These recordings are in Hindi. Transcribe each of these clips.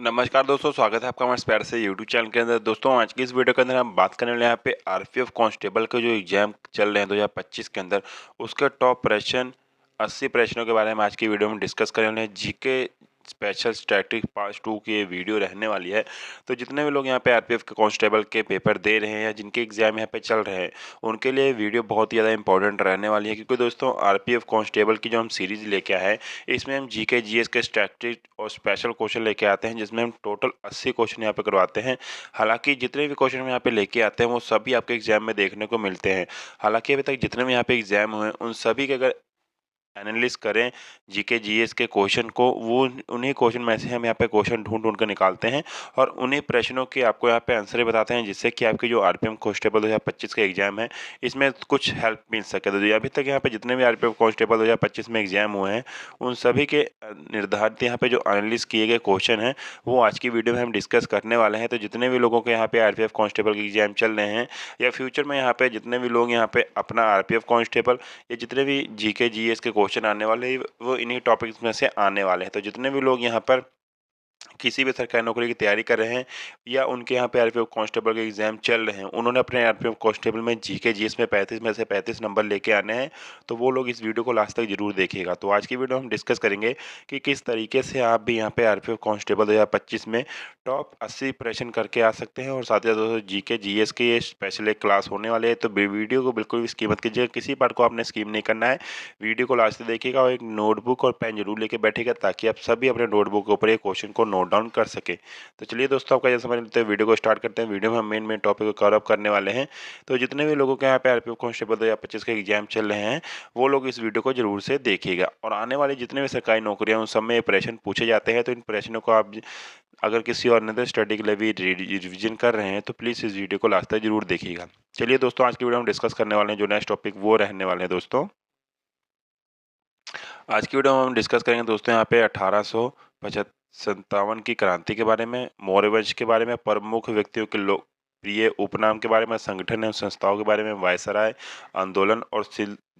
नमस्कार दोस्तों, स्वागत है आपका हमारे प्यारे से यूट्यूब चैनल के अंदर। दोस्तों आज की इस वीडियो के अंदर हम बात करने वाले हैं यहाँ पे आरपीएफ कांस्टेबल के जो एग्जाम चल रहे हैं 2025 के अंदर, उसके टॉप प्रश्न 80 प्रश्नों के बारे में आज की वीडियो में डिस्कस करने वाले हैं। जीके स्पेशल स्टैटिक पार्ट 2 की ये वीडियो रहने वाली है। तो जितने भी लोग यहाँ पे आरपीएफ के कांस्टेबल के पेपर दे रहे हैं या जिनके एग्जाम यहाँ पे चल रहे हैं, उनके लिए वीडियो बहुत ही ज़्यादा इंपॉर्टेंट रहने वाली है, क्योंकि दोस्तों आरपीएफ कांस्टेबल की जो हम सीरीज लेके आए हैं, इसमें हम जीके जीएस के स्टैटिक और स्पेशल क्वेश्चन लेके आते हैं, जिसमें हम टोटल 80 क्वेश्चन यहाँ पे करवाते हैं। हालांकि जितने भी क्वेश्चन हम यहाँ पे लेके आते हैं वो सभी आपके एग्जाम में देखने को मिलते हैं। हालांकि अभी तक जितने भी यहाँ पे एग्जाम हुए हैं उन सभी के अगर एनालिसिस करें जीके जीएस के क्वेश्चन को, वो उन्हीं क्वेश्चन में से हम यहाँ पे क्वेश्चन ढूंढ ढूंढ कर निकालते हैं और उन्हीं प्रश्नों के आपको यहाँ पे आंसर बताते हैं, जिससे कि आपकी जो आरपीएफ कांस्टेबल 2025 का एग्जाम है इसमें कुछ हेल्प मिल सके। तो अभी तक यहाँ पे जितने भी आरपीएफ कांस्टेबल 2025 में एग्जाम हुए हैं उन सभी के निर्धारित यहाँ पे जो एनालिसिस किए गए क्वेश्चन हैं वो आज की वीडियो में हम डिस्कस करने वाले हैं। तो जितने भी लोगों के यहाँ पे आरपीएफ कांस्टेबल के एग्जाम चल रहे हैं या फ्यूचर में यहाँ पे जितने भी लोग यहाँ पे अपना आरपीएफ कांस्टेबल या जितने भी जीके जीएस के क्वेश्चन आने वाले वो इन्हीं टॉपिक्स में से आने वाले हैं। तो जितने भी लोग यहाँ पर किसी भी सरकारी नौकरी की तैयारी कर रहे हैं या उनके यहाँ पे आरपीएफ कांस्टेबल के एग्जाम चल रहे हैं, उन्होंने अपने आरपीएफ कांस्टेबल में जीके जीएस में 35 में से 35 नंबर लेके आने हैं, तो वो लोग इस वीडियो को लास्ट तक जरूर देखिएगा। तो आज की वीडियो हम डिस्कस करेंगे कि किस तरीके से आप भी यहाँ पे आरपीएफ कांस्टेबल 2025 में टॉप 80 प्रश्न करके आ सकते हैं। और साथ ही दोस्तों जीके जीएस के ये स्पेशल एक क्लास होने वाले हैं, तो वीडियो को बिल्कुल भी स्किप मत कीजिएगा, किसी पार्ट को आपने स्किप नहीं करना है। वीडियो को लास्ट तक देखिएगा और एक नोटबुक और पेन जरूर लेके बैठेगा, ताकि आप सभी अपने नोटबुक के ऊपर ये क्वेश्चन को नोट डाउन कर सके। तो चलिए दोस्तों, आपका जैसा समझ लेते हैं, वीडियो को स्टार्ट करते हैं। वीडियो में हम मेन टॉपिक को कवर अप करने वाले हैं। तो जितने भी लोगों के यहाँ पे आरपीएफ कांस्टेबल 2025 के एग्जाम चल रहे हैं वो लोग इस वीडियो को जरूर से देखिएगा। और आने वाली जितने भी सरकारी नौकरियां उन सब में ये प्रश्न पूछे जाते हैं, तो इन प्रश्नों को आप अगर किसी और नए स्टडी के लिए भी रिविजन कर रहे हैं तो प्लीज़ इस वीडियो को लास्ट तक जरूर देखिएगा। चलिए दोस्तों, आज की वीडियो हम डिस्कस करने वाले हैं जो नेक्स्ट टॉपिक वो रहने वाले हैं। दोस्तों आज की वीडियो में हम डिस्कस करेंगे दोस्तों यहाँ पे 1857 की क्रांति के बारे में, मौर्य वंश के बारे में, प्रमुख व्यक्तियों के लोकप्रिय उपनाम के बारे में, संगठन एवं संस्थाओं के बारे में, वायसराय आंदोलन और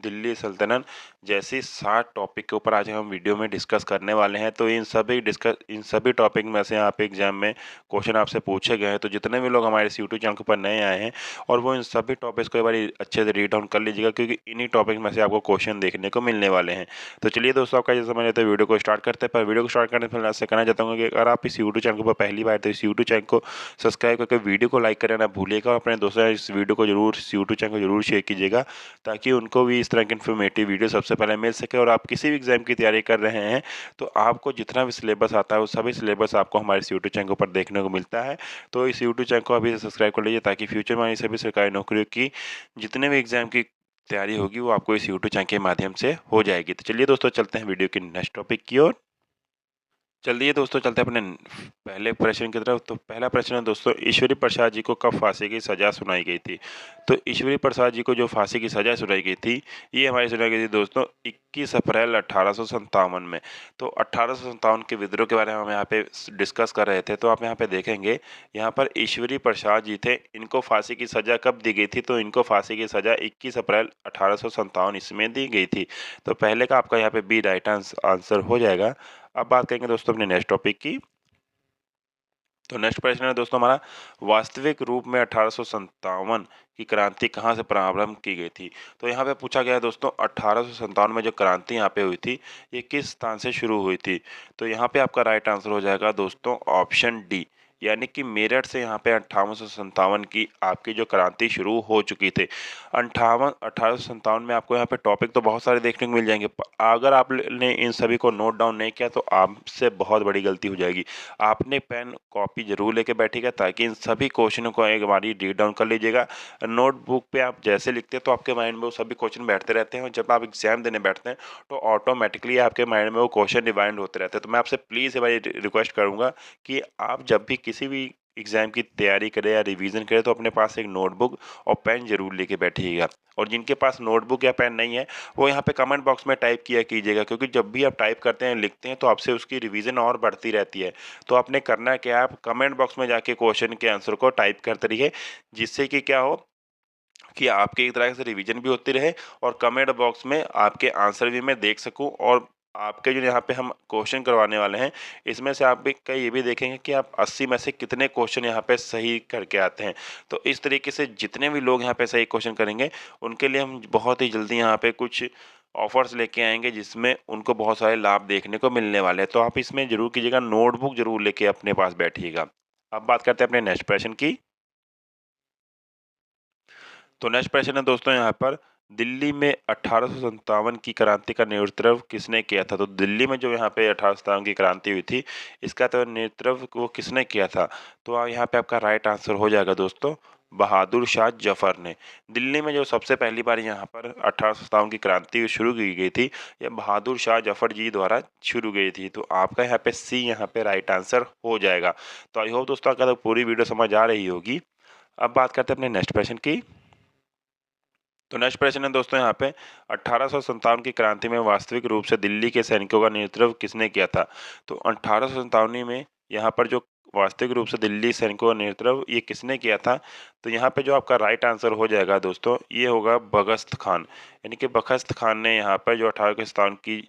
दिल्ली सल्तनत जैसी 60 टॉपिक के ऊपर आज हम वीडियो में डिस्कस करने वाले हैं। तो इन सभी टॉपिक में से यहाँ पे एग्जाम में क्वेश्चन आपसे पूछे गए हैं। तो जितने भी लोग हमारे इस यूट्यूब चैनल के ऊपर नए आए हैं और वो इन सभी टॉपिक्स को एक बार अच्छे से रीड डाउन कर लीजिएगा, क्योंकि इन्हीं टॉपिक में से आपको क्वेश्चन देखने को मिलने वाले हैं। तो चलिए दोस्तों, आपका जैसे समझ लेते हैं, वीडियो को स्टार्ट करते हैं। पर वीडियो को स्टार्ट करने से पहले आपसे कहना चाहता हूँ कि अगर आप इस यूट्यूब चैनल के ऊपर पहली बार तो इस यूट्यूब चैनल को सब्सक्राइब करके वीडियो को लाइक करना ना भूलिएगा और अपने दोस्तों इस वीडियो को जरूर इस यूट्यूब चैनल को जरूर शेयर कीजिएगा, ताकि उनको भी इस तरह की इन्फॉर्मेटिव वीडियो सबसे पहले मिल सके। और आप किसी भी एग्जाम की तैयारी कर रहे हैं तो आपको जितना भी सिलेबस आता है वो सभी सिलेबस आपको हमारे इस यूट्यूब चैनल के ऊपर देखने को मिलता है। तो इस यूट्यूब चैनल को अभी सब्सक्राइब कर लीजिए, ताकि फ्यूचर में हमारी सभी सरकारी नौकरियों की जितने भी एग्जाम की तैयारी होगी वो आपको इस यूट्यूब चैनल के माध्यम से हो जाएगी। तो चलिए दोस्तों, चलते हैं वीडियो के नेक्स्ट टॉपिक की ओर। चलिए दोस्तों, चलते हैं अपने पहले प्रश्न की तरफ। तो पहला प्रश्न है दोस्तों, ईश्वरी प्रसाद जी को कब फांसी की सजा सुनाई गई थी? तो ईश्वरी प्रसाद जी को जो फांसी की सजा सुनाई गई थी ये हमारी सुनाई गई थी दोस्तों 21 अप्रैल 1857 में। तो 1857 के विद्रोह के बारे में हम यहाँ पे डिस्कस कर रहे थे। तो आप यहाँ पे देखेंगे, यहाँ पर ईश्वरी प्रसाद जी थे, इनको फांसी की सजा कब दी गई थी? तो इनको फांसी की सजा 21 अप्रैल 1857 ईस्वी में दी गई थी। तो पहले का आपका यहाँ पे बी राइट आंसर हो जाएगा। अब बात करेंगे दोस्तों अपने नेक्स्ट टॉपिक की। तो नेक्स्ट प्रश्न है दोस्तों हमारा, वास्तविक रूप में 1857 की क्रांति कहाँ से प्रारंभ की गई थी? तो यहाँ पे पूछा गया है दोस्तों 1857 में जो क्रांति यहाँ पे हुई थी ये किस स्थान से शुरू हुई थी? तो यहाँ पे आपका राइट आंसर हो जाएगा दोस्तों ऑप्शन डी, यानी कि मेरठ से यहाँ पे 1857 की आपकी जो क्रांति शुरू हो चुकी थी। 1857 में आपको यहाँ पे टॉपिक तो बहुत सारे देखने को मिल जाएंगे, अगर आपने इन सभी को नोट डाउन नहीं किया तो आपसे बहुत बड़ी गलती हो जाएगी। आपने पेन कॉपी जरूर लेके बैठिएगा, ताकि इन सभी क्वेश्चनों को एक बारी रीड डाउन कर लीजिएगा। नोटबुक पे आप जैसे लिखते हैं तो आपके माइंड में वो सभी क्वेश्चन बैठते रहते हैं, और जब आप एग्जाम देने बैठते हैं तो ऑटोमेटिकली आपके माइंड में वो क्वेश्चन रिवाइंड होते रहते हैं। तो मैं आपसे प्लीज़ ये बारी रिक्वेस्ट करूँगा कि आप जब भी किसी भी एग्जाम की तैयारी करें या रिवीजन करें तो अपने पास एक नोटबुक और पेन जरूर लेके बैठिएगा। और जिनके पास नोटबुक या पेन नहीं है वो यहाँ पे कमेंट बॉक्स में टाइप किया कीजिएगा, क्योंकि जब भी आप टाइप करते हैं लिखते हैं तो आपसे उसकी रिवीजन और बढ़ती रहती है। तो आपने करना है कि आप कमेंट बॉक्स में जाके क्वेश्चन के आंसर को टाइप करते रहिए, जिससे कि क्या हो कि आपकी एक तरह से रिवीजन भी होती रहे और कमेंट बॉक्स में आपके आंसर भी मैं देख सकूं और आपके जो यहाँ पे हम क्वेश्चन करवाने वाले हैं, इसमें से आप भी कई ये भी देखेंगे कि आप 80 में से कितने क्वेश्चन यहाँ पे सही करके आते हैं। तो इस तरीके से जितने भी लोग यहाँ पे सही क्वेश्चन करेंगे, उनके लिए हम बहुत ही जल्दी यहाँ पे कुछ ऑफर्स लेके आएँगे, जिसमें उनको बहुत सारे लाभ देखने को मिलने वाले हैं। तो आप इसमें ज़रूर कीजिएगा, नोटबुक ज़रूर लेके अपने पास बैठिएगा। अब बात करते हैं अपने नेक्स्ट प्रश्न की। तो नेक्स्ट प्रश्न है दोस्तों यहाँ पर, दिल्ली में 1857 की क्रांति का नेतृत्व किसने किया था? तो दिल्ली में जो यहाँ पे 1857 की क्रांति हुई थी, इसका तो नेतृत्व वो किसने किया था? तो यहाँ पे आपका राइट आंसर हो जाएगा दोस्तों, बहादुर शाह जफर ने। दिल्ली में जो सबसे पहली बार यहाँ पर 1857 की क्रांति शुरू की गई थी, यह बहादुर शाह जफर जी द्वारा शुरू गई थी। तो आपका यहाँ पे सी यहाँ पे राइट आंसर हो जाएगा। तो आई होप दोस्तों आपका तो पूरी वीडियो समझ आ रही होगी। अब बात करते हैं अपने नेक्स्ट प्रश्न की। तो नेक्स्ट प्रश्न है दोस्तों यहाँ पे, 1857 की क्रांति में वास्तविक रूप से दिल्ली के सैनिकों का नेतृत्व किसने किया था? तो 1857 में यहाँ पर जो वास्तविक रूप से दिल्ली सैनिकों का नेतृत्व ये किसने किया था? तो यहाँ पे जो आपका राइट आंसर हो जाएगा दोस्तों, ये होगा बगस्त खान। यानी कि बगस्त खान ने यहाँ पर जो 1857 की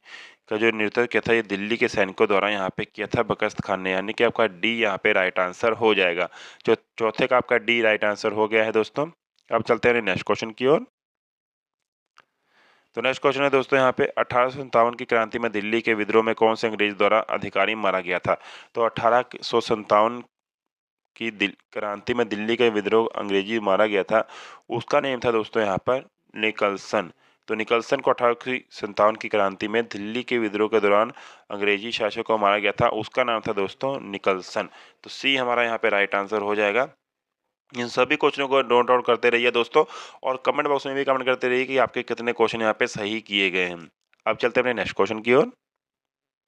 का जो नेतृत्व किया था, ये दिल्ली के सैनिकों द्वारा यहाँ पे किया था बगस्त खान ने। यानी कि आपका डी यहाँ पे राइट आंसर हो जाएगा। जो चौथे का आपका डी राइट आंसर हो गया है दोस्तों। अब चलते हैं नेक्स्ट क्वेश्चन की ओर। तो नेक्स्ट क्वेश्चन है दोस्तों यहाँ पे, 1857 की क्रांति में दिल्ली के विद्रोह में कौन से अंग्रेज द्वारा अधिकारी मारा गया था? तो 1857 की क्रांति में दिल्ली का विद्रोह अंग्रेजी मारा गया था, उसका नेम था दोस्तों यहाँ पर निकलसन। तो निकलसन को 1857 की क्रांति में दिल्ली के विद्रोह के दौरान अंग्रेजी शासक को मारा गया था, उसका नाम था दोस्तों निकलसन। तो सी हमारा यहाँ पे राइट आंसर हो जाएगा। इन सभी क्वेश्चनों को नोट डाउन करते रहिए दोस्तों, और कमेंट बॉक्स में भी कमेंट करते रहिए कि आपके कितने क्वेश्चन यहाँ पे सही किए गए हैं। अब चलते हैं अपने नेक्स्ट क्वेश्चन की ओर।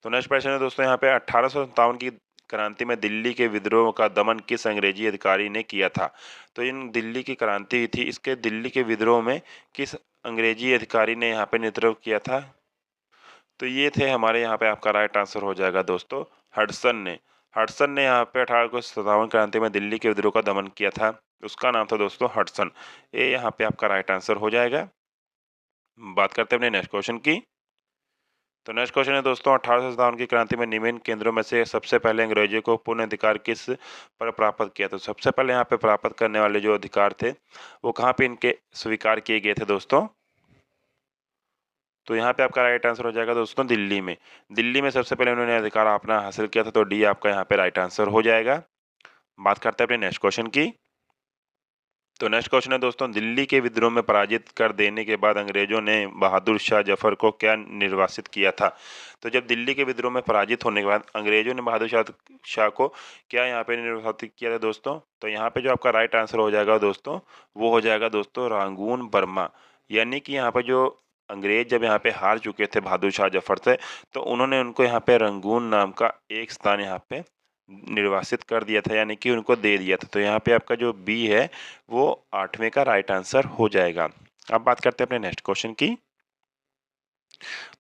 तो नेक्स्ट प्रश्न है दोस्तों यहाँ पे, 1857 की क्रांति में दिल्ली के विद्रोह का दमन किस अंग्रेजी अधिकारी ने किया था? तो इन दिल्ली की क्रांति थी, इसके दिल्ली के विद्रोह में किस अंग्रेजी अधिकारी ने यहाँ पे नेतृत्व किया था? तो ये थे हमारे यहाँ पे, आपका राइट आंसर हो जाएगा दोस्तों हडसन ने। हडसन ने यहाँ पे 1857 क्रांति में दिल्ली के विद्रोह का दमन किया था, उसका नाम था दोस्तों हडसन। ये यहाँ पे आपका राइट आंसर हो जाएगा। बात करते हैं अपने नेक्स्ट क्वेश्चन की। तो नेक्स्ट क्वेश्चन है दोस्तों, 1857 की क्रांति में निम्न केंद्रों में से सबसे पहले अंग्रेजों को पूर्ण अधिकार किस पर प्राप्त किया? तो सबसे पहले यहाँ पे प्राप्त करने वाले जो अधिकार थे, वो कहाँ पे इनके स्वीकार किए गए थे दोस्तों? तो यहाँ पे आपका राइट आंसर हो जाएगा दोस्तों दिल्ली में। दिल्ली में सबसे पहले उन्होंने अधिकार अपना हासिल किया था, तो डी आपका यहाँ पे राइट आंसर हो जाएगा। बात करते हैं अपने नेक्स्ट क्वेश्चन की। तो नेक्स्ट क्वेश्चन है दोस्तों, दिल्ली के विद्रोह में पराजित कर देने के बाद अंग्रेजों ने बहादुर शाह जफर को क्या निर्वासित किया था? तो जब दिल्ली के विद्रोह में पराजित होने के बाद अंग्रेजों ने बहादुर शाह को क्या यहाँ पे निर्वासित किया था दोस्तों? तो यहाँ पे जो आपका राइट आंसर हो जाएगा दोस्तों, वो हो जाएगा दोस्तों रांगून बर्मा। यानी कि यहाँ पे जो अंग्रेज जब यहाँ पे हार चुके थे बहादुर शाह जफर से, तो उन्होंने उनको यहाँ पे रंगून नाम का एक स्थान यहाँ पे निर्वासित कर दिया था, यानी कि उनको दे दिया था। तो यहाँ पे आपका जो बी है, वो 8वें का राइट आंसर हो जाएगा। अब बात करते हैं अपने नेक्स्ट क्वेश्चन की।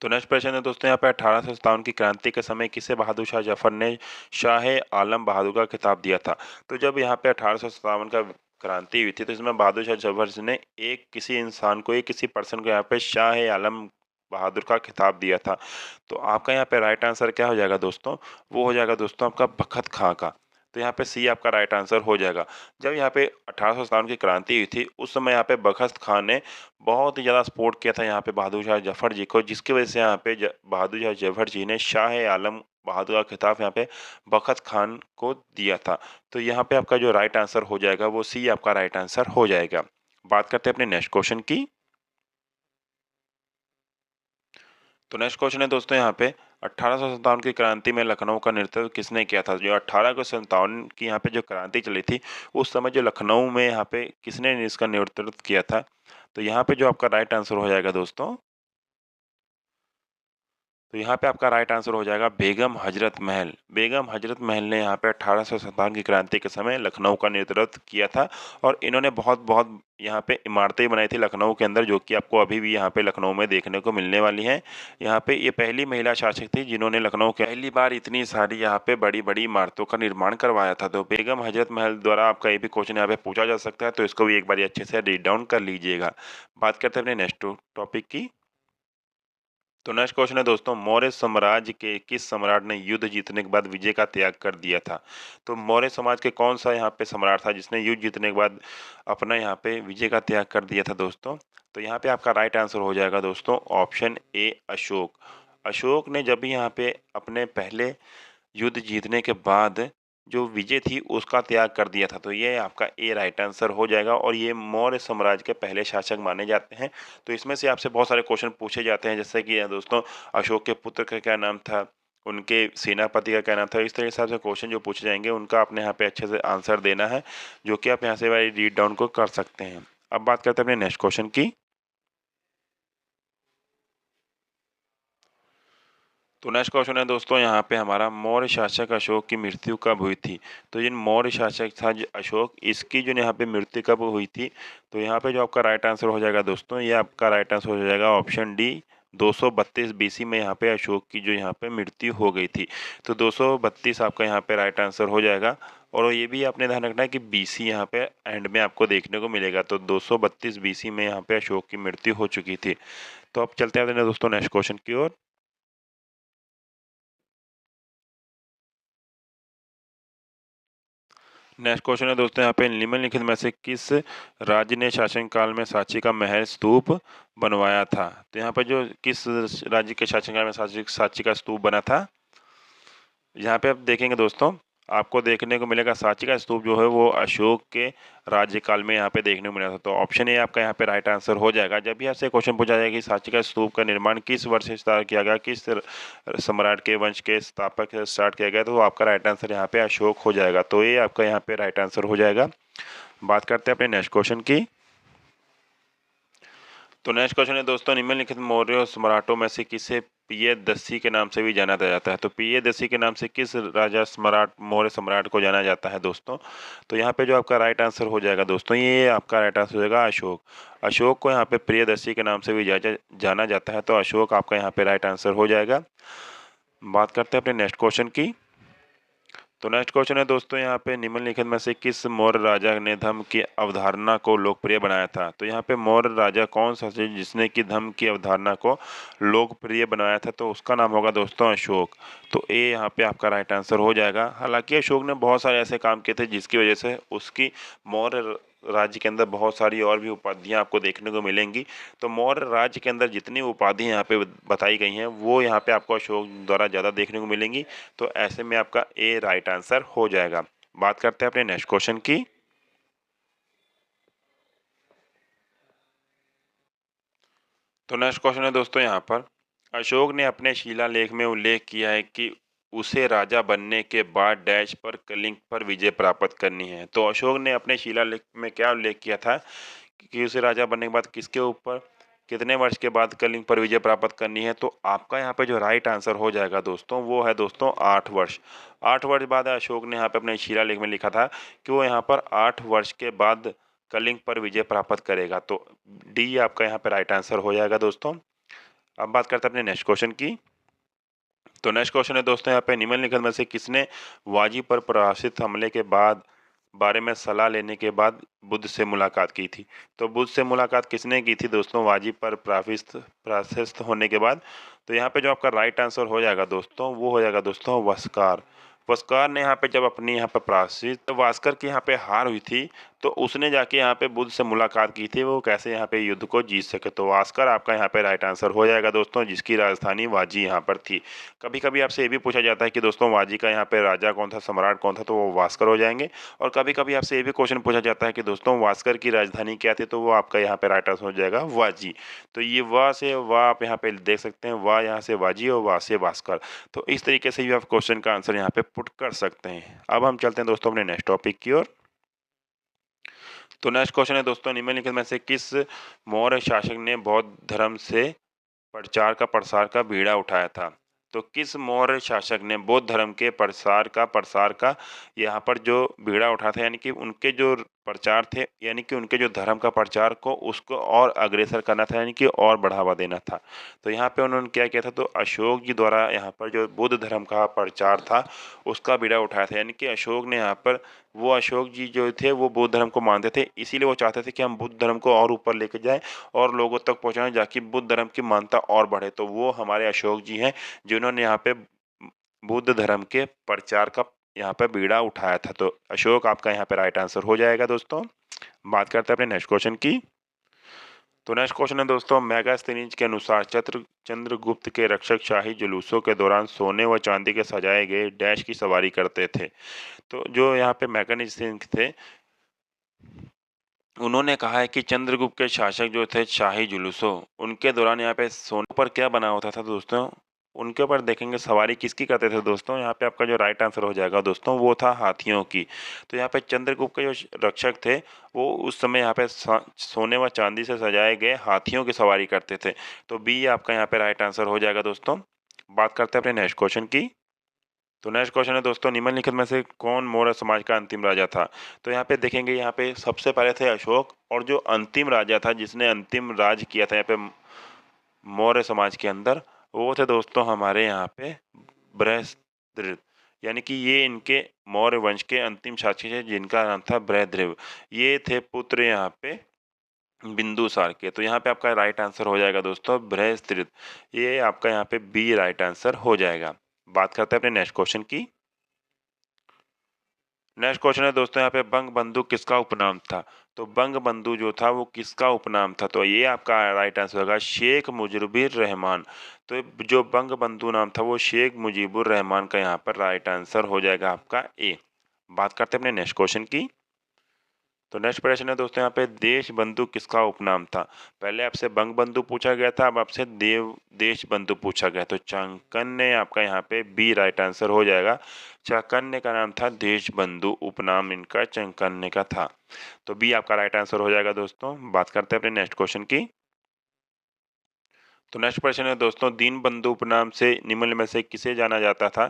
तो नेक्स्ट प्रश्न है दोस्तों यहाँ पे, 1857 की क्रांति के समय किसे बहादुर शाह जफर ने शाह आलम बहादुर का खिताब दिया था? तो जब यहाँ पे 1857 का क्रांति हुई थी, तो इसमें बहादुर शाह जफर ने एक किसी इंसान को, एक किसी पर्सन को यहाँ पे शाह आलम बहादुर का खिताब दिया था। तो आपका यहाँ पे राइट आंसर क्या हो जाएगा दोस्तों? वो हो जाएगा दोस्तों आपका बखत खां का। तो यहाँ पे सी आपका राइट आंसर हो जाएगा। जब यहाँ पे 1857 की क्रांति हुई थी, उस समय यहाँ पे बखत खां ने बहुत ही ज़्यादा सपोर्ट किया था यहाँ पे बहादुर शाह जफर जी को, जिसकी वजह से यहाँ पे बहादुर शाह जफर जी ने शाह आलम बहादुर का खिताब यहाँ पे बखत खान को दिया था। तो यहाँ पे आपका जो राइट आंसर हो जाएगा, वो सी आपका राइट आंसर हो जाएगा। बात करते हैं अपने नेक्स्ट क्वेश्चन की। तो नेक्स्ट क्वेश्चन है दोस्तों यहाँ पे, 1857 की क्रांति में लखनऊ का नेतृत्व किसने किया था? जो 1857 की यहाँ पे जो क्रांति चली थी, उस समय जो लखनऊ में यहाँ पे किसने इसका नेतृत्व किया था? तो यहाँ पे जो आपका राइट आंसर हो जाएगा दोस्तों, तो यहाँ पे आपका राइट आंसर हो जाएगा बेगम हजरत महल। बेगम हजरत महल ने यहाँ पे 1857 की क्रांति के समय लखनऊ का नेतृत्व किया था, और इन्होंने बहुत बहुत यहाँ पे इमारतें बनाई थी लखनऊ के अंदर, जो कि आपको अभी भी यहाँ पे लखनऊ में देखने को मिलने वाली हैं। यहाँ पे ये पहली महिला शासक थी जिन्होंने लखनऊ के पहली बार इतनी सारी यहाँ पे बड़ी बड़ी इमारतों का निर्माण करवाया था। तो बेगम हजरत महल द्वारा आपका ये भी क्वेश्चन यहाँ पे पूछा जा सकता है, तो इसको भी एक बार अच्छे से रीड डाउन कर लीजिएगा। बात करते हैं अपने नेक्स्ट टॉपिक की। तो नेक्स्ट क्वेश्चन है दोस्तों, मौर्य साम्राज्य के किस सम्राट ने युद्ध जीतने के बाद विजय का त्याग कर दिया था? तो मौर्य समाज के कौन सा यहाँ पे सम्राट था जिसने युद्ध जीतने के बाद अपना यहाँ पे विजय का त्याग कर दिया था दोस्तों? तो यहाँ पे आपका राइट आंसर हो जाएगा दोस्तों ऑप्शन ए अशोक। अशोक ने जब भी यहाँ पे अपने पहले युद्ध जीतने के बाद जो विजय थी उसका त्याग कर दिया था, तो ये आपका ए राइट आंसर हो जाएगा और ये मौर्य साम्राज्य के पहले शासक माने जाते हैं। तो इसमें से आपसे बहुत सारे क्वेश्चन पूछे जाते हैं, जैसे कि दोस्तों अशोक के पुत्र का क्या नाम था, उनके सेनापति का क्या नाम था। इस तरह के हिसाब से क्वेश्चन जो पूछे जाएंगे उनका आपने यहाँ पे अच्छे से आंसर देना है, जो कि आप यहाँ से रीड डाउन को कर सकते हैं। अब बात करते हैं अपने नेक्स्ट क्वेश्चन की। तो नेक्स्ट क्वेश्चन है दोस्तों यहाँ पे हमारा, मौर्य शासक अशोक की मृत्यु कब हुई थी? तो ये मौर्य शासक था जो अशोक, इसकी जो यहाँ पे मृत्यु कब हुई थी? तो यहाँ पे जो आपका राइट आंसर हो जाएगा दोस्तों, ये आपका राइट आंसर हो जाएगा ऑप्शन डी, 232 बीसी में यहाँ पे अशोक की जो यहाँ पे मृत्यु हो गई थी। तो 232 आपका यहाँ पे राइट आंसर हो जाएगा। और ये भी आपने ध्यान रखना है कि बीसी यहाँ पे एंड में आपको देखने को मिलेगा। तो 232 बीसी में यहाँ पे अशोक की मृत्यु हो चुकी थी। तो अब चलते हैं दोस्तों नेक्स्ट क्वेश्चन की ओर। नेक्स्ट क्वेश्चन है दोस्तों यहाँ पे, निम्नलिखित में से किस राज्य ने शासन काल में सांची का महल स्तूप बनवाया था? तो यहाँ पे जो किस राज्य के शासन काल में सांची का स्तूप बना था, यहाँ पे आप देखेंगे दोस्तों, आपको देखने को मिलेगा सांची का स्तूप जो है वो अशोक के राज्यकाल में यहाँ पे देखने को मिला था। तो ऑप्शन ए आपका यहाँ पे राइट आंसर हो जाएगा। जब भी आपसे क्वेश्चन पूछा जाएगा कि सांची का स्तूप का निर्माण किस वर्ष से स्टार्ट किया गया, किस सम्राट के वंश के स्थापक से स्टार्ट किया गया, तो आपका राइट आंसर यहाँ पे अशोक हो जाएगा। तो ये आपका यहाँ पे राइट आंसर हो जाएगा। बात करते हैं अपने नेक्स्ट क्वेश्चन की। तो नेक्स्ट क्वेश्चन है दोस्तों, निम्नलिखित मौर्य सम्राटों में से किसे पियदस्सी के नाम से भी जाना जाता है? तो पियदस्सी के नाम से किस राजा सम्राट मौर्य सम्राट को जाना जाता है दोस्तों? तो यहाँ पे जो आपका राइट आंसर हो जाएगा दोस्तों, ये आपका राइट आंसर हो जाएगा अशोक। अशोक को यहाँ पे प्रियदर्शी के नाम से भी जाना जाता है। तो अशोक आपका यहाँ पे राइट आंसर हो जाएगा। बात करते हैं अपने नेक्स्ट क्वेश्चन की। तो नेक्स्ट क्वेश्चन है दोस्तों यहाँ पे, निम्नलिखित में से किस मौर्य राजा ने धम्म की अवधारणा को लोकप्रिय बनाया था? तो यहाँ पे मौर्य राजा कौन सा था जिसने कि धम्म की अवधारणा को लोकप्रिय बनाया था? तो उसका नाम होगा दोस्तों अशोक। तो ए यहाँ पे आपका राइट आंसर हो जाएगा। हालांकि अशोक ने बहुत सारे ऐसे काम किए थे जिसकी वजह से उसकी मौर्य राज्य के अंदर बहुत सारी और भी उपाधियां आपको देखने को मिलेंगी। तो मौर्य राज्य के अंदर जितनी उपाधि यहाँ पे बताई गई हैं वो यहाँ पे आपको अशोक द्वारा ज़्यादा देखने को मिलेंगी। तो ऐसे में आपका ए राइट आंसर हो जाएगा। बात करते हैं अपने नेक्स्ट क्वेश्चन की। तो नेक्स्ट क्वेश्चन है दोस्तों यहाँ पर, अशोक ने अपने शिलालेख में उल्लेख किया है कि उसे राजा बनने के बाद डैश पर कलिंग पर विजय प्राप्त करनी है। तो अशोक ने अपने शिलालेख में क्या उल्लेख किया था कि उसे राजा बनने के बाद किसके ऊपर कितने वर्ष के बाद कलिंग पर विजय प्राप्त करनी है? तो आपका यहाँ पे जो राइट आंसर हो जाएगा दोस्तों वो है दोस्तों 8 वर्ष। 8 वर्ष बाद अशोक ने यहाँ पे अपने शिलालेख में लिखा था कि वो यहाँ पर 8 वर्ष के बाद कलिंग पर विजय प्राप्त करेगा। तो डी आपका यहाँ पे राइट आंसर हो जाएगा दोस्तों। अब बात करते हैं अपने नेक्स्ट क्वेश्चन की। तो नेक्स्ट क्वेश्चन है दोस्तों यहाँ पे, निम्नलिखित में से किसने वाजी पर प्रकाशित हमले के बाद बारे में सलाह लेने के बाद बुद्ध से मुलाकात की थी? तो बुद्ध से मुलाकात किसने की थी दोस्तों वाजी पर प्राशस्त होने के बाद? तो यहाँ पे जो आपका राइट आंसर हो जाएगा दोस्तों वो हो जाएगा दोस्तों वस्कार। वस्कार ने यहाँ पे जब अपनी यहाँ पर प्राशित तो वास्कर की यहाँ पे हार हुई थी, तो उसने जाके यहाँ पे बुद्ध से मुलाकात की थी वो कैसे यहाँ पे युद्ध को जीत सके। तो वास्कर आपका यहाँ पे राइट आंसर हो जाएगा दोस्तों, जिसकी राजधानी वाजी यहाँ पर थी। कभी कभी आपसे ये भी पूछा जाता है कि दोस्तों वाजी का यहाँ पे राजा कौन था, सम्राट कौन था, तो वो वास्कर हो जाएंगे। और कभी कभी आपसे ये भी क्वेश्चन पूछा जाता है कि दोस्तों वास्कर की राजधानी क्या थी, तो वो आपका यहाँ पे राइट आंसर हो जाएगा वाजी। तो ये वाह से वाह आप यहाँ पे देख सकते हैं, वाह यहाँ से वाजी और वाह से वास्कर। तो इस तरीके से भी आप क्वेश्चन का आंसर यहाँ पे पुट कर सकते हैं। अब हम चलते हैं दोस्तों अपने नेक्स्ट टॉपिक की ओर। तो नेक्स्ट क्वेश्चन है दोस्तों, निम्नलिखित में से किस मौर्य शासक ने बौद्ध धर्म से प्रचार का प्रसार का बीड़ा उठाया था? तो किस मौर्य शासक ने बौद्ध धर्म के प्रसार का यहाँ पर जो बीड़ा उठाया था, यानी कि उनके जो प्रचार थे, यानी कि उनके जो धर्म का प्रचार को उसको और अग्रसर करना था, यानी कि और बढ़ावा देना था। तो यहाँ पे उन्होंने क्या किया था, तो अशोक जी द्वारा यहाँ पर जो बुद्ध धर्म का प्रचार था उसका बीड़ा उठाया था। यानी कि अशोक ने यहाँ पर, वो अशोक जी जो थे वो बुद्ध धर्म को मानते थे, इसीलिए वो चाहते थे कि हम बुद्ध धर्म को और ऊपर लेके जाएं और लोगों तक पहुंचाएं, जाकि बुद्ध धर्म की मान्यता और बढ़े। तो वो हमारे अशोक जी हैं जिन्होंने यहाँ पे बुद्ध धर्म के प्रचार का यहाँ पे बीड़ा उठाया था। तो अशोक आपका यहाँ पे राइट आंसर हो जाएगा दोस्तों। बात करते हैं अपने नेक्स्ट क्वेश्चन की। तो नेक्स्ट क्वेश्चन है दोस्तों, मेगास्थनीज के अनुसार चंद्रगुप्त के रक्षक शाही जुलूसों के दौरान सोने व चांदी के सजाए गए डैश की सवारी करते थे। तो जो यहाँ पे मेगास्थनीज थे, उन्होंने कहा है कि चंद्रगुप्त के शासक जो थे शाही जुलूसों, उनके दौरान यहाँ पे सोने पर क्या बना होता था दोस्तों, उनके ऊपर देखेंगे सवारी किसकी करते थे दोस्तों। यहाँ पे आपका जो राइट आंसर हो जाएगा दोस्तों वो था हाथियों की। तो यहाँ पे चंद्रगुप्त के जो रक्षक थे वो उस समय यहाँ पे सोने व चांदी से सजाए गए हाथियों की सवारी करते थे। तो बी आपका यहाँ पे राइट आंसर हो जाएगा दोस्तों। बात करते हैं अपने नेक्स्ट क्वेश्चन की। तो नेक्स्ट क्वेश्चन है दोस्तों, निम्नलिखित में से कौन मौर्य समाज का अंतिम राजा था। तो यहाँ पे देखेंगे, यहाँ पे सबसे पहले थे अशोक, और जो अंतिम राजा था जिसने अंतिम राज किया था यहाँ पे मौर्य समाज के अंदर, वो थे दोस्तों हमारे यहाँ पे बृहस्पति। यानी कि ये इनके मौर्य वंश के अंतिम शासक थे जिनका नाम था बृहद्रथ। ये थे पुत्र यहाँ पे बिंदुसार के। तो यहाँ पे आपका राइट आंसर हो जाएगा दोस्तों बृहस्पति। ये आपका यहाँ पे बी राइट आंसर हो जाएगा। बात करते हैं अपने नेक्स्ट क्वेश्चन की। नेक्स्ट क्वेश्चन है दोस्तों, यहाँ पे बंग बंधु किसका उपनाम था। तो बंग बंधु जो था वो किसका उपनाम था, तो ये आपका राइट आंसर होगा शेख मुजीबुर रहमान। तो जो बंग बंधु नाम था वो शेख मुजीबुर रहमान का यहाँ पर राइट आंसर हो जाएगा आपका ए। बात करते हैं अपने नेक्स्ट क्वेश्चन की। तो नेक्स्ट प्रश्न है दोस्तों, यहाँ पे देश बंधु किसका उपनाम था। पहले आपसे बंग बंधु पूछा गया था, अब आपसे देश बंधु पूछा गया। तो चाणक्य आपका यहाँ पे बी राइट आंसर हो जाएगा। चाणक्य का नाम था देश बंधु, उपनाम इनका चाणक्य का था। तो बी आपका राइट आंसर हो जाएगा दोस्तों। बात करते हैं अपने नेक्स्ट क्वेश्चन की। तो नेक्स्ट प्रश्न है दोस्तों, दीनबंधु उपनाम से निम्न में से किसे जाना जाता था।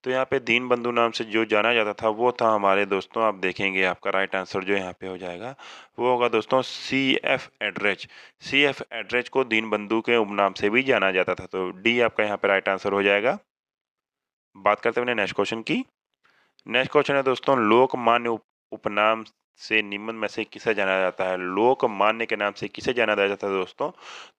तो यहाँ पे दीनबंधु नाम से जो जाना जाता था वो था हमारे दोस्तों, आप देखेंगे आपका राइट आंसर जो यहाँ पे हो जाएगा वो होगा दोस्तों सी एफ एड्रेच। सी एफ एड्रेच को दीनबंधु के उपनाम से भी जाना जाता था। तो डी आपका यहाँ पे राइट आंसर हो जाएगा। बात करते हैं अपने नेक्स्ट क्वेश्चन की। नेक्स्ट क्वेश्चन है दोस्तों, लोकमान्य उपनाम से निम्न में से किसे जाना जाता है। लोकमान्य के नाम से किसे जाना जाता है दोस्तों,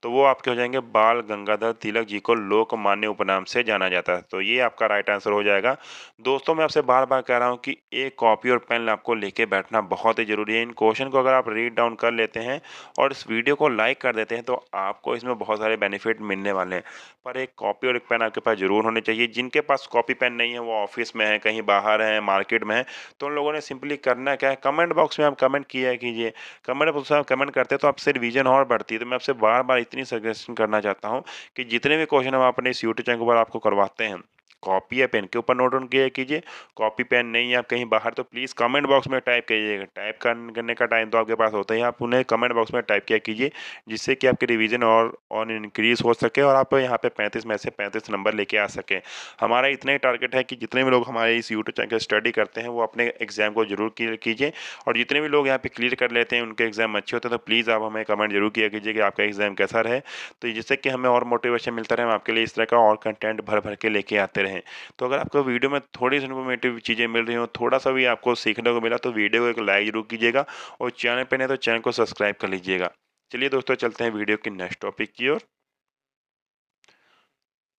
तो वो आपके हो जाएंगे बाल गंगाधर तिलक जी को लोकमान्य उपनाम से जाना जाता है। तो ये आपका राइट आंसर हो जाएगा। दोस्तों मैं आपसे बार बार कह रहा हूँ कि एक कॉपी और पेन आपको लेके बैठना बहुत ही जरूरी है। इन क्वेश्चन को अगर आप रीड डाउन कर लेते हैं और इस वीडियो को लाइक कर देते हैं तो आपको इसमें बहुत सारे बेनिफिट मिलने वाले हैं। पर एक कॉपी और एक पेन आपके पास जरूर होने चाहिए। जिनके पास कॉपी पेन नहीं है वो ऑफिस में है, कहीं बाहर है, मार्केट में है, तो उन लोगों ने सिंपली करना क्या है, कमेंट बॉक्स में आप कमेंट किया कीजिए। कमेंट बॉक्स में आप कमेंट करते हैं तो आपसे रिवीजन और बढ़ती है। तो मैं आपसे बार बार इतनी सजेशन करना चाहता हूँ कि जितने भी क्वेश्चन हम अपने इस यूट्यूब चैनल पर आपको करवाते हैं, कॉपी या पेन के ऊपर नोट डाउन किया कीजिए। कॉपी पेन नहीं है आप कहीं बाहर, तो प्लीज़ कमेंट बॉक्स में टाइप कीजिएगा। टाइप करने का टाइम तो आपके पास होता ही है, आप उन्हें कमेंट बॉक्स में टाइप किया कीजिए, जिससे कि आपकी रिवीजन और इंक्रीज हो सके और आप यहाँ पे 35 में से 35 नंबर लेके आ सकें। हमारा इतना ही टारगेट है कि जितने भी लोग हमारे इस यूट्यूब चैनल स्टडी करते हैं वो अपने एग्जाम को जरूर क्लियर कीजिए, और जितने भी लोग यहाँ पे क्लियर कर लेते हैं उनके एग्जाम अच्छे होते हैं। तो प्लीज़ आप हमें कमेंट जरूर किया कीजिए कि आपका एग्जाम कैसा रहे, तो जिससे कि हमें और मोटिवेशन मिलता रहे, हम आपके लिए इस तरह का और कंटेंट भर भर के लेके आते रहें। तो अगर आपको वीडियो में थोड़ी सी इन्फॉर्मेटिव चीज़ें मिल रही हो, थोड़ा सा भी आपको सीखने को मिला, तो वीडियो को एक लाइक जरूर कीजिएगा, और चैनल पे नहीं तो चैनल को सब्सक्राइब कर लीजिएगा। चलिए दोस्तों चलते हैं वीडियो की नेक्स्ट टॉपिक की ओर।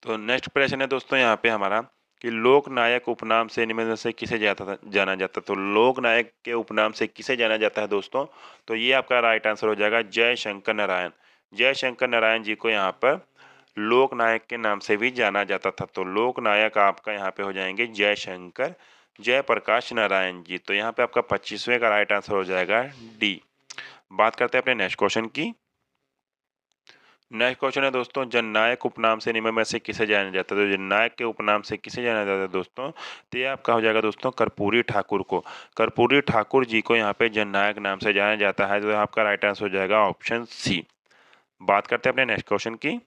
तो नेक्स्ट प्रश्न है दोस्तों यहाँ पे हमारा कि लोकनायक उपनाम से निम्न में से किसे जाना जाता है। तो लोकनायक के उपनाम से किसे जाना जाता है दोस्तों, तो ये आपका राइट आंसर हो जाएगा जयशंकर नारायण। जयशंकर नारायण जी को यहाँ पर लोकनायक के नाम से भी जाना जाता था। तो लोकनायक आपका यहाँ पे हो जाएंगे जयशंकर जयप्रकाश नारायण जी। तो यहाँ पे आपका 25वें का राइट आंसर हो जाएगा डी। बात करते हैं अपने नेक्स्ट क्वेश्चन की। नेक्स्ट क्वेश्चन है दोस्तों, जननायक उपनाम से निम्न में से किसे जाना जाता है। तो जननायक के उपनाम से किसे जाना जाता है दोस्तों, तो ये आपका हो जाएगा दोस्तों कर्पूरी ठाकुर को। कर्पूरी ठाकुर जी को यहाँ पे जननायक नाम से जाना जाता है। तो आपका राइट आंसर हो जाएगा ऑप्शन सी। बात करते हैं अपने नेक्स्ट क्वेश्चन की।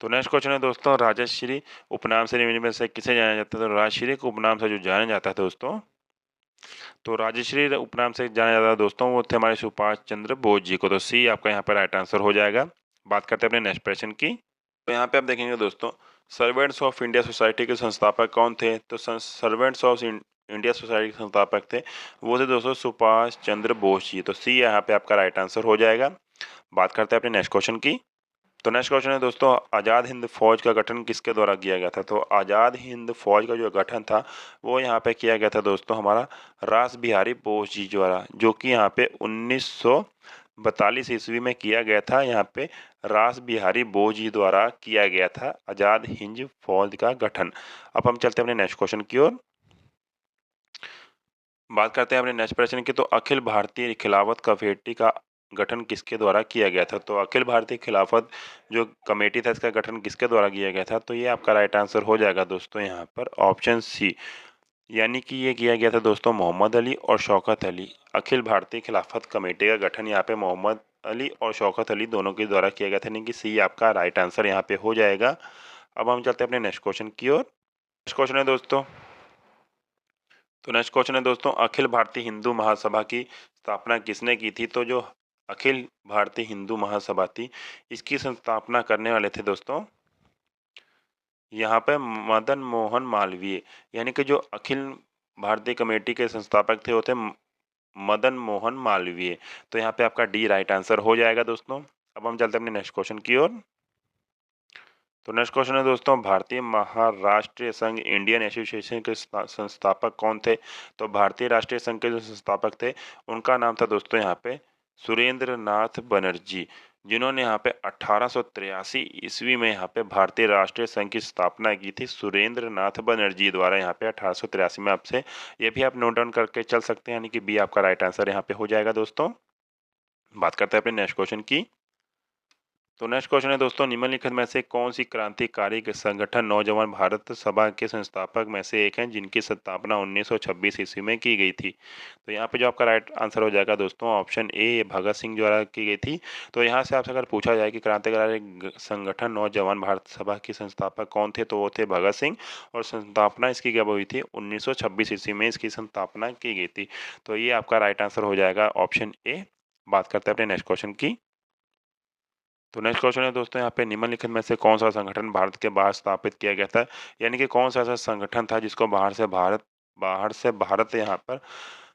तो नेक्स्ट क्वेश्चन है दोस्तों, राजश्री उपनाम से निम्न में से किसे जाना जाता है। तो राजश्री को उपनाम से जो जाना जाता है दोस्तों, तो राजश्री उपनाम से जाना जाता है दोस्तों, वो थे हमारे सुभाष चंद्र बोस जी को। तो सी आपका यहाँ पर राइट आंसर हो जाएगा। बात करते हैं अपने नेक्स्ट प्रश्न की। तो यहाँ पे आप देखेंगे दोस्तों, सर्वेंट्स ऑफ इंडिया सोसाइटी के संस्थापक कौन थे? तो सर्वेंट्स ऑफ इंडिया सोसाइटी के संस्थापक थे, वो थे दोस्तों सुभाष चंद्र बोस जी। तो सी यहाँ पे आपका राइट आंसर हो जाएगा। बात करते हैं अपने नेक्स्ट क्वेश्चन की। तो नेक्स्ट क्वेश्चन है दोस्तों, आज़ाद हिंद फौज का गठन किसके द्वारा किया गया था? तो आज़ाद हिंद फौज का जो गठन था वो यहाँ पे किया गया था दोस्तों हमारा रास बिहारी बोस जी द्वारा, जो कि यहाँ पे 1942 ईस्वी में किया गया था। यहाँ पे रास बिहारी बोस जी द्वारा किया गया था आज़ाद हिंद फौज का गठन। अब हम चलते हैं अपने नेक्स्ट क्वेश्चन की ओर। बात करते हैं अपने नेक्स्ट प्रश्न की। तो अखिल भारतीय खिलाफत कमेटी का गठन किसके द्वारा किया गया था? तो अखिल भारतीय खिलाफत जो कमेटी था, इसका गठन किसके द्वारा किया गया था? तो ये आपका राइट आंसर हो जाएगा दोस्तों यहाँ पर ऑप्शन सी, यानी कि ये किया गया था दोस्तों मोहम्मद अली और शौकत अली। अखिल भारतीय खिलाफत कमेटी का गठन यहाँ पे मोहम्मद अली और शौकत अली दोनों के द्वारा किया गया था, यानी कि सी आपका राइट आंसर यहाँ पे हो जाएगा। अब हम चलते हैं अपने नेक्स्ट क्वेश्चन की ओर। नेक्स्ट क्वेश्चन है दोस्तों, तो नेक्स्ट क्वेश्चन है दोस्तों, अखिल भारतीय हिंदू महासभा की स्थापना किसने की थी? तो जो अखिल भारतीय हिंदू महासभा थी, इसकी संस्थापना करने वाले थे दोस्तों यहाँ पे मदन मोहन मालवीय, यानी कि जो अखिल भारतीय कमेटी के संस्थापक थे वो थे मदन मोहन मालवीय। तो यहाँ पे आपका डी राइट आंसर हो जाएगा दोस्तों। अब हम चलते हैं अपने नेक्स्ट क्वेश्चन की ओर। तो नेक्स्ट क्वेश्चन है दोस्तों, भारतीय महाराष्ट्रीय संघ इंडियन एसोसिएशन के संस्थापक कौन थे? तो भारतीय राष्ट्रीय संघ के जो संस्थापक थे उनका नाम था दोस्तों यहाँ पे सुरेंद्र नाथ बनर्जी, जिन्होंने यहाँ पे 1883 ईस्वी में यहाँ पे भारतीय राष्ट्रीय संघ की स्थापना की थी सुरेंद्र नाथ बनर्जी द्वारा। यहाँ पे 1883 में आपसे ये भी आप नोट डाउन करके चल सकते हैं, यानी कि बी आपका राइट आंसर यहाँ पे हो जाएगा दोस्तों। बात करते हैं अपने नेक्स्ट क्वेश्चन की। तो नेक्स्ट क्वेश्चन है दोस्तों, निम्नलिखित में से कौन सी क्रांतिकारी संगठन नौजवान भारत सभा के संस्थापक में से एक है जिनकी स्थापना 1926 ईस्वी में की गई थी? तो यहाँ पे जो आपका राइट आंसर हो जाएगा दोस्तों ऑप्शन ए, भगत सिंह द्वारा की गई थी। तो यहाँ से आपसे अगर पूछा जाए कि क्रांतिकारी संगठन नौजवान भारत सभा के संस्थापक कौन थे, तो वो थे भगत सिंह, और संस्थापना इसकी कब हुई थी? 1926 ईस्वी में इसकी संस्थापना की गई थी। तो ये आपका राइट आंसर हो जाएगा ऑप्शन ए। बात करते हैं अपने नेक्स्ट क्वेश्चन की। तो नेक्स्ट क्वेश्चन है दोस्तों, यहाँ पे निम्नलिखित में से कौन सा संगठन भारत के बाहर स्थापित किया गया था? यानी कि कौन सा ऐसा संगठन था जिसको बाहर से भारत यहाँ पर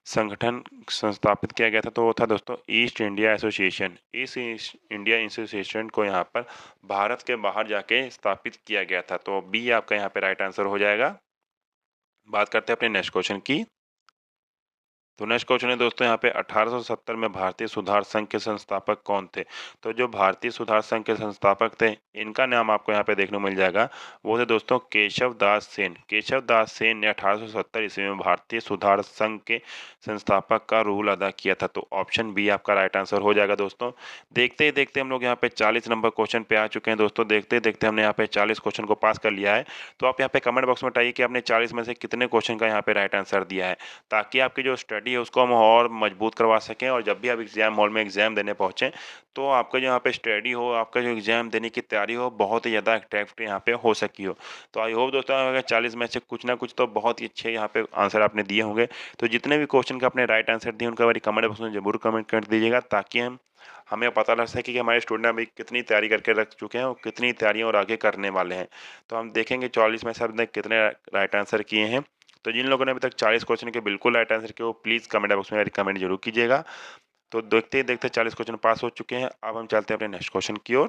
संगठन संस्थापित किया गया था? तो वो था दोस्तों ईस्ट इंडिया एसोसिएशन। इस ईस्ट इंडिया एसोसिएशन को यहाँ पर भारत के बाहर जाके स्थापित किया गया था। तो बी आपका यहाँ पे राइट आंसर हो जाएगा। बात करते हैं अपने नेक्स्ट क्वेश्चन की। तो नेक्स्ट क्वेश्चन है दोस्तों, यहाँ पे 1870 में भारतीय सुधार संघ के संस्थापक कौन थे? तो जो भारतीय सुधार संघ के संस्थापक थे, इनका नाम आपको यहाँ पे देखने को मिल जाएगा। वो थे दोस्तों केशव दास सेन। केशव दास सेन ने 1870 ईस्वी में भारतीय सुधार संघ के संस्थापक का रोल अदा किया था। तो ऑप्शन बी आपका राइट आंसर हो जाएगा दोस्तों। देखते ही देखते हम लोग यहाँ पे 40 नंबर क्वेश्चन पे आ चुके हैं दोस्तों। देखते देखते हमने यहाँ पे 40 क्वेश्चन को पास कर लिया है। तो आप यहाँ पे कमेंट बॉक्स में बताइए कि आपने 40 में से कितने क्वेश्चन का यहाँ पे राइट आंसर दिया है, ताकि आपकी जो स्टडी है उसको हम और मजबूत करवा सकें, और जब भी आप एग्जाम हॉल में एग्जाम देने पहुंचें तो आपका जो यहाँ पे स्टडी हो, आपका जो एग्जाम देने की तैयारी हो, बहुत ही ज़्यादा एक्टिव यहाँ पे हो सकी हो। तो आई होप दोस्तों अगर 40 में से कुछ ना कुछ तो बहुत ही अच्छे यहाँ पे आंसर आपने दिए होंगे। तो जितने भी क्वेश्चन का आपने राइट आंसर दिए उनका बारी कमेंट बॉक्स में जरूर कमेंट कर दीजिएगा, ताकि हमें पता लग सके कि हमारे स्टूडेंट अभी कितनी तैयारी करके रख चुके हैं और कितनी तैयारियां और आगे करने वाले हैं। तो हम देखेंगे 40 में से आपने कितने राइट आंसर किए हैं। तो जिन लोगों ने अभी तक 40 क्वेश्चन के बिल्कुल राइट आंसर किए वो प्लीज़ कमेंट बॉक्स में कमेंट जरूर कीजिएगा। तो देखते ही देखते 40 क्वेश्चन पास हो चुके हैं। अब हम चलते हैं अपने नेक्स्ट क्वेश्चन की ओर।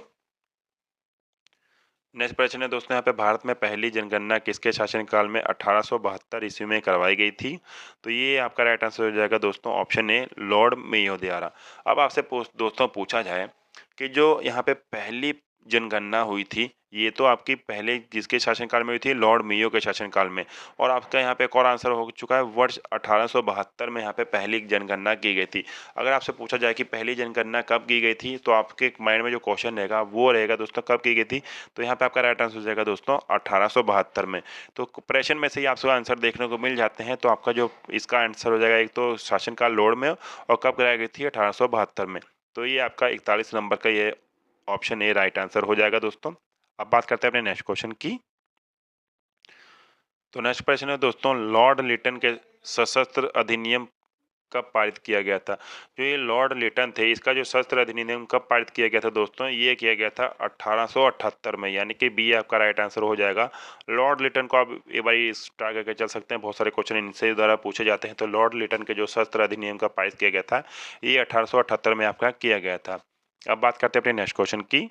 नेक्स्ट प्रश्न है दोस्तों, यहाँ पे भारत में पहली जनगणना किसके शासनकाल में 1872 ईस्वी में करवाई गई थी? तो ये आपका राइट आंसर हो जाएगा दोस्तों ऑप्शन ए, लॉर्ड मेयो द्वारा। अब आपसे दोस्तों पूछा जाए कि जो यहाँ पे पहली जनगणना हुई थी, ये तो आपकी पहले किसके शासनकाल में हुई थी? लॉर्ड मेयो के शासनकाल में। और आपका यहाँ पे एक और आंसर हो चुका है, वर्ष 1872 में यहाँ पे पहली जनगणना की गई थी। अगर आपसे पूछा जाए कि पहली जनगणना कब की गई थी, तो आपके माइंड में जो क्वेश्चन रहेगा वो रहेगा दोस्तों कब की गई थी? तो यहाँ पे आपका राइट आंसर हो जाएगा दोस्तों 1872 में। तो प्रश्न में से ही आपको आंसर देखने को मिल जाते हैं। तो आपका जो इसका आंसर हो जाएगा, एक तो शासनकाल लॉर्ड में, और कब कराई गई थी? 1872 में। तो ये आपका 41 नंबर का ये ऑप्शन ए राइट आंसर हो जाएगा दोस्तों। अब बात करते हैं अपने नेक्स्ट क्वेश्चन की। तो नेक्स्ट प्रश्न है दोस्तों, लॉर्ड लिटन के सशस्त्र अधिनियम कब पारित किया गया था? जो ये लॉर्ड लिटन थे, इसका जो शस्त्र अधिनियम कब पारित किया गया था दोस्तों? ये किया गया था 1878 में, यानी कि बी आपका राइट आंसर हो जाएगा। लॉर्ड लिटन को आप एक बार ट्राई करके चल सकते हैं, बहुत सारे क्वेश्चन इनसे द्वारा पूछे जाते हैं। तो लॉर्ड लिटन के जो शस्त्र अधिनियम का पारित किया गया था, ये 1878 में आपका किया गया था। अब बात करते हैं अपने नेक्स्ट क्वेश्चन की।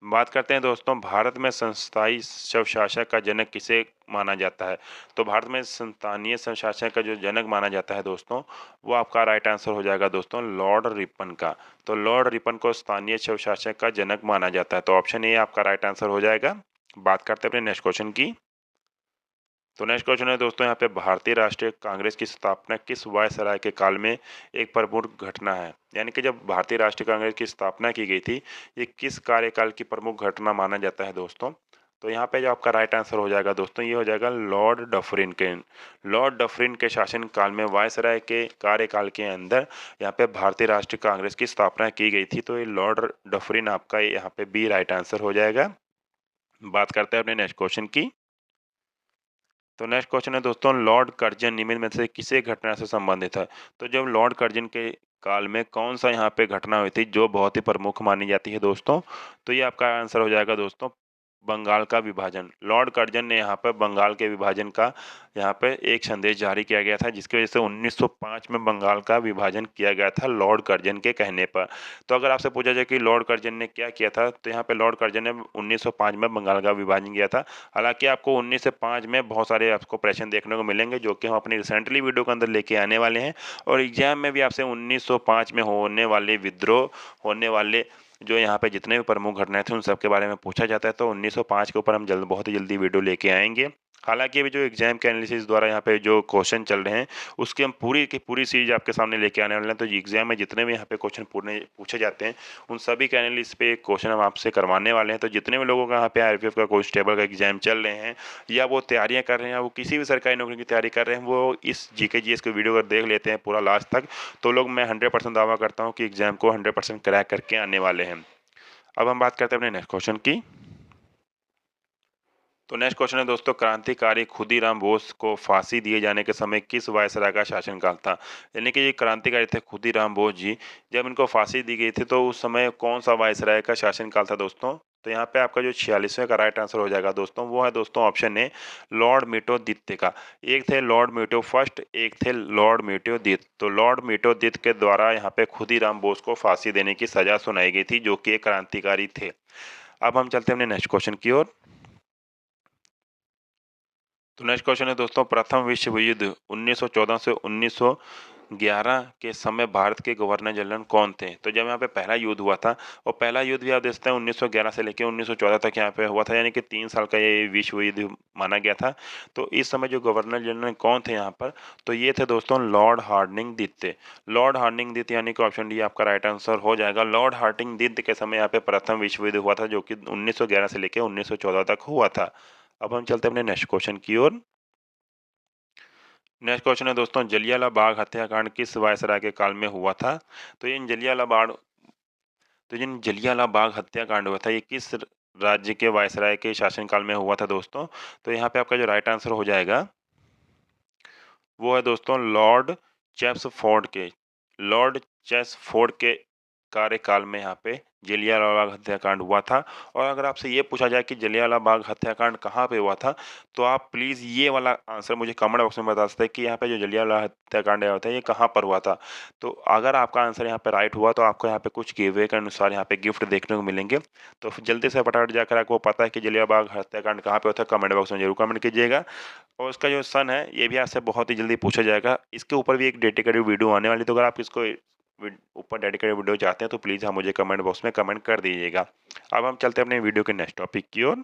बात करते हैं दोस्तों, भारत में संस्थाई स्वशासन का जनक किसे माना जाता है? तो भारत में संस्थानीय स्वशासन का जो जनक माना जाता है दोस्तों, वो आपका राइट आंसर हो जाएगा दोस्तों लॉर्ड रिपन का। तो लॉर्ड रिपन को स्थानीय स्वशासन का जनक माना जाता है। तो ऑप्शन ए आपका राइट आंसर हो जाएगा। बात करते हैं अपने नेक्स्ट क्वेश्चन की। तो नेक्स्ट क्वेश्चन है दोस्तों, यहाँ पे भारतीय राष्ट्रीय कांग्रेस की स्थापना किस वायसराय के काल में एक प्रमुख घटना है? यानी कि जब भारतीय राष्ट्रीय कांग्रेस की स्थापना की गई थी, ये किस कार्यकाल की प्रमुख घटना माना जाता है दोस्तों? तो यहाँ पे जो आपका राइट आंसर हो जाएगा दोस्तों, ये हो जाएगा लॉर्ड डफरिन के। लॉर्ड डफरिन के शासन काल में वायसराय के कार्यकाल के अंदर यहाँ पे भारतीय राष्ट्रीय कांग्रेस की स्थापना की गई थी। तो ये लॉर्ड डफरिन आपका यहाँ पे बी राइट आंसर हो जाएगा। बात करते हैं अपने नेक्स्ट क्वेश्चन की। तो नेक्स्ट क्वेश्चन है दोस्तों, लॉर्ड कर्जन निम्न में से किसे घटना से संबंधित है? तो जब लॉर्ड कर्जन के काल में कौन सा यहाँ पे घटना हुई थी जो बहुत ही प्रमुख मानी जाती है दोस्तों? तो ये आपका आंसर हो जाएगा दोस्तों बंगाल का विभाजन। लॉर्ड कर्जन ने यहाँ पर बंगाल के विभाजन का यहाँ पे एक संदेश जारी किया गया था, जिसकी वजह से 1905 में बंगाल का विभाजन किया गया था लॉर्ड कर्जन के कहने पर। तो अगर आपसे पूछा जाए कि लॉर्ड कर्जन ने क्या किया था, तो यहाँ पे लॉर्ड कर्जन ने 1905 में बंगाल का विभाजन किया था। हालांकि आपको 19 से 5 में बहुत सारे आपको प्रश्न देखने को मिलेंगे, जो कि हम अपनी रिसेंटली वीडियो के अंदर लेके आने वाले हैं। और एग्जाम में भी आपसे 1905 में होने वाले विद्रोह, होने वाले जो यहाँ पे जितने भी प्रमुख घटनाएं थे, उन सब के बारे में पूछा जाता है। तो 1905 के ऊपर हम बहुत ही जल्दी वीडियो लेके आएंगे। हालांकि अभी जो एग्जाम के एनालिसिस द्वारा यहाँ पे जो क्वेश्चन चल रहे हैं, उसकी हम पूरी की पूरी सीरीज आपके सामने लेके आने वाले हैं। तो एग्जाम में जितने भी यहाँ पे क्वेश्चन पूछे जाते हैं, उन सभी के एनालिसिस पे क्वेश्चन हम आपसे करवाने वाले हैं। तो जितने भी लोगों का यहाँ पे आरपीएफ का कांस्टेबल का एग्जाम चल रहे हैं, या वो तैयारियां कर रहे हैं, या वो किसी भी सरकारी नौकरी की तैयारी कर रहे हैं, वो इस जीके जीएस को वीडियो अगर देख लेते हैं पूरा लास्ट तक, तो लोग, मैं 100% दावा करता हूँ कि एग्जाम को 100% क्रैक करके आने वाले हैं। अब हम बात करते हैं अपने नेक्स्ट क्वेश्चन की। तो नेक्स्ट क्वेश्चन है दोस्तों, क्रांतिकारी खुदीराम बोस को फांसी दिए जाने के समय किस वायसराय का शासनकाल था? यानी कि ये क्रांतिकारी थे खुदीराम बोस जी, जब इनको फांसी दी गई थी तो उस समय कौन सा वायसराय का शासनकाल था दोस्तों? तो यहाँ पे आपका जो 46वें का राइट आंसर हो जाएगा दोस्तों, वो है दोस्तों ऑप्शन ए लॉर्ड मीटो द्वितीय का। एक थे लॉर्ड मीटो फर्स्ट, एक थे लॉर्ड मीटो द्वितीय। तो लॉर्ड मीटो द्वितीय के द्वारा यहाँ पे खुदीराम बोस को फांसी देने की सजा सुनाई गई थी, जो कि एक क्रांतिकारी थे। अब हम चलते हैं अपने नेक्स्ट क्वेश्चन की ओर। तो नेक्स्ट क्वेश्चन है दोस्तों, प्रथम विश्व युद्ध 1914 से 1911 के समय भारत के गवर्नर जनरल कौन थे? तो जब यहाँ पे पहला युद्ध हुआ था, और पहला युद्ध भी आप देख सकते हैं 1911 से लेकर 1914 तक यहाँ पे हुआ था, यानी कि 3 साल का ये विश्व युद्ध माना गया था। तो इस समय जो गवर्नर जनरल कौन थे यहाँ पर? तो ये थे दोस्तों लॉर्ड हार्डिंग द्वितीय। लॉर्ड हार्डिंग द्वितीय, यानी कि ऑप्शन डी आपका राइट आंसर हो जाएगा। लॉर्ड हार्डिंग द्वितीय के समय यहाँ पे प्रथम विश्व युद्ध हुआ था, जो कि 1911 से लेकर 1914 तक हुआ था। अब हम चलते हैं अपने नेक्स्ट क्वेश्चन की ओर। नेक्स्ट क्वेश्चन है दोस्तों, जलियांवाला बाग हत्याकांड किस वायसराय के काल में हुआ था? तो इन जलियांवाला बाग तो जिन जलियांवाला बाग हत्याकांड हुआ था, ये किस राज्य के वायसराय के शासनकाल में हुआ था दोस्तों? तो यहाँ पे आपका जो राइट आंसर हो जाएगा, वो है दोस्तों लॉर्ड चेम्सफोर्ड के। लॉर्ड चेम्सफोर्ड के कार्यकाल में यहाँ पे जलियांवाला बाग हत्याकांड हुआ था। और अगर आपसे ये पूछा जाए कि जलियांवाला बाग हत्याकांड कहाँ पे हुआ था, तो आप प्लीज़ ये वाला आंसर मुझे कमेंट बॉक्स में बता सकते हैं कि यहाँ पे जो जलियांवाला हत्याकांड हुआ था, ये कहाँ पर हुआ था। तो अगर आपका आंसर यहाँ पे राइट हुआ, तो आपको यहाँ पे कुछ गिव अवे के अनुसार यहाँ पे गिफ्ट देखने को मिलेंगे। तो जल्दी से फटाफट जाकर आपको पता है कि जलियांवाला बाग हत्याकांड कहाँ पे होता है, कमेंट बॉक्स में जरूर कमेंट कीजिएगा। और उसका जो सन है, ये भी आपसे बहुत ही जल्दी पूछा जाएगा। इसके ऊपर भी एक डेडिकेटेड वीडियो आने वाली, तो अगर आप इसको ऊपर डेडिकेटेड वीडियो चाहते हैं, तो प्लीज़ आप मुझे कमेंट बॉक्स में कमेंट कर दीजिएगा। अब हम चलते हैं अपने वीडियो के नेक्स्ट टॉपिक की ओर।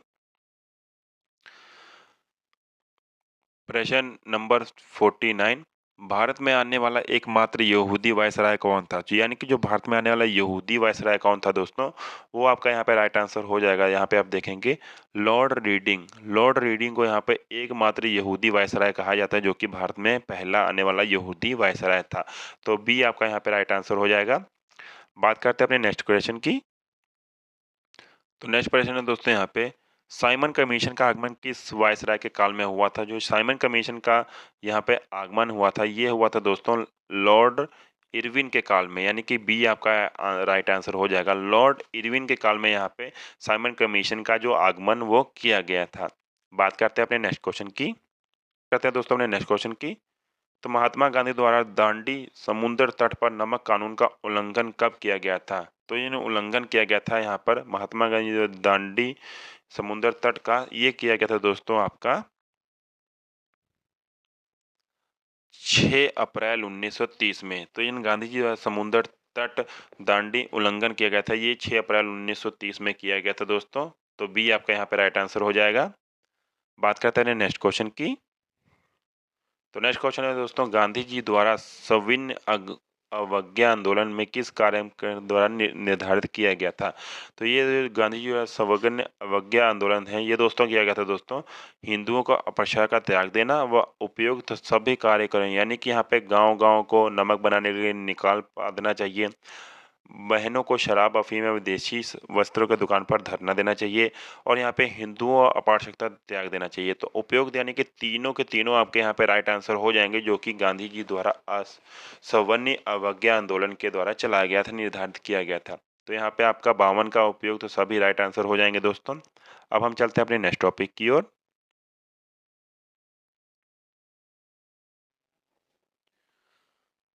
प्रश्न नंबर 49, भारत में आने वाला एकमात्र यहूदी वायसराय कौन था? यानी कि जो भारत में आने वाला यहूदी वायसराय कौन था दोस्तों, वो आपका यहाँ पे राइट आंसर हो जाएगा। यहाँ पे आप देखेंगे लॉर्ड रीडिंग। लॉर्ड रीडिंग को यहाँ पे एकमात्र यहूदी वायसराय कहा जाता है, जो कि भारत में पहला आने वाला यहूदी वायसराय था। तो बी आपका यहाँ पे राइट आंसर हो जाएगा। बात करते हैं अपने नेक्स्ट क्वेश्चन की। तो नेक्स्ट क्वेश्चन है दोस्तों यहाँ पे, साइमन कमीशन का आगमन किस वायसराय के काल में हुआ था? जो साइमन कमीशन का यहाँ पे आगमन हुआ था, ये हुआ था दोस्तों लॉर्ड इरविन के काल में, यानी कि बी आपका राइट आंसर हो जाएगा। लॉर्ड इरविन के काल में यहाँ पे साइमन कमीशन का जो आगमन वो किया गया था। बात करते हैं अपने नेक्स्ट क्वेश्चन की। करते हैं दोस्तों अपने नेक्स्ट क्वेश्चन की। तो महात्मा गांधी द्वारा दांडी समुद्र तट पर नमक कानून का उल्लंघन कब किया गया था? तो ये उल्लंघन किया गया था यहाँ पर महात्मा गांधी द्वारा दांडी समुद्र तट का, ये किया गया था दोस्तों आपका 6 अप्रैल 1930 में। तो इन गांधी जी द्वारा समुद्र तट दांडी उल्लंघन किया गया था, ये 6 अप्रैल 1930 में किया गया था दोस्तों। तो बी आपका यहाँ पे राइट आंसर हो जाएगा। बात करते हैं नेक्स्ट क्वेश्चन की। तो नेक्स्ट क्वेश्चन है दोस्तों, गांधी जी द्वारा सविनय अवज्ञा आंदोलन में किस कार्य के द्वारा निर्धारित किया गया था? तो ये गांधी जी द्वारा सविनय अवज्ञा आंदोलन है, ये दोस्तों किया गया था दोस्तों हिंदुओं को अपरछा का त्याग देना व उपयुक्त सभी कार्य करें, यानी कि यहाँ पे गांव-गांव को नमक बनाने के लिए निकाल देना चाहिए। बहनों को शराब अफीम या विदेशी वस्त्रों की दुकान पर धरना देना चाहिए और यहाँ पे हिंदुओं और अपारगता त्याग देना चाहिए। तो उपयुक्त यानी कि तीनों के तीनों आपके यहाँ पे राइट आंसर हो जाएंगे, जो कि गांधी जी द्वारा सवर्णीय अवज्ञा आंदोलन के द्वारा चलाया गया था, निर्धारित किया गया था। तो यहाँ पे आपका 52 का उपयुक्त तो सभी राइट आंसर हो जाएंगे दोस्तों। अब हम चलते हैं अपने नेक्स्ट टॉपिक की ओर।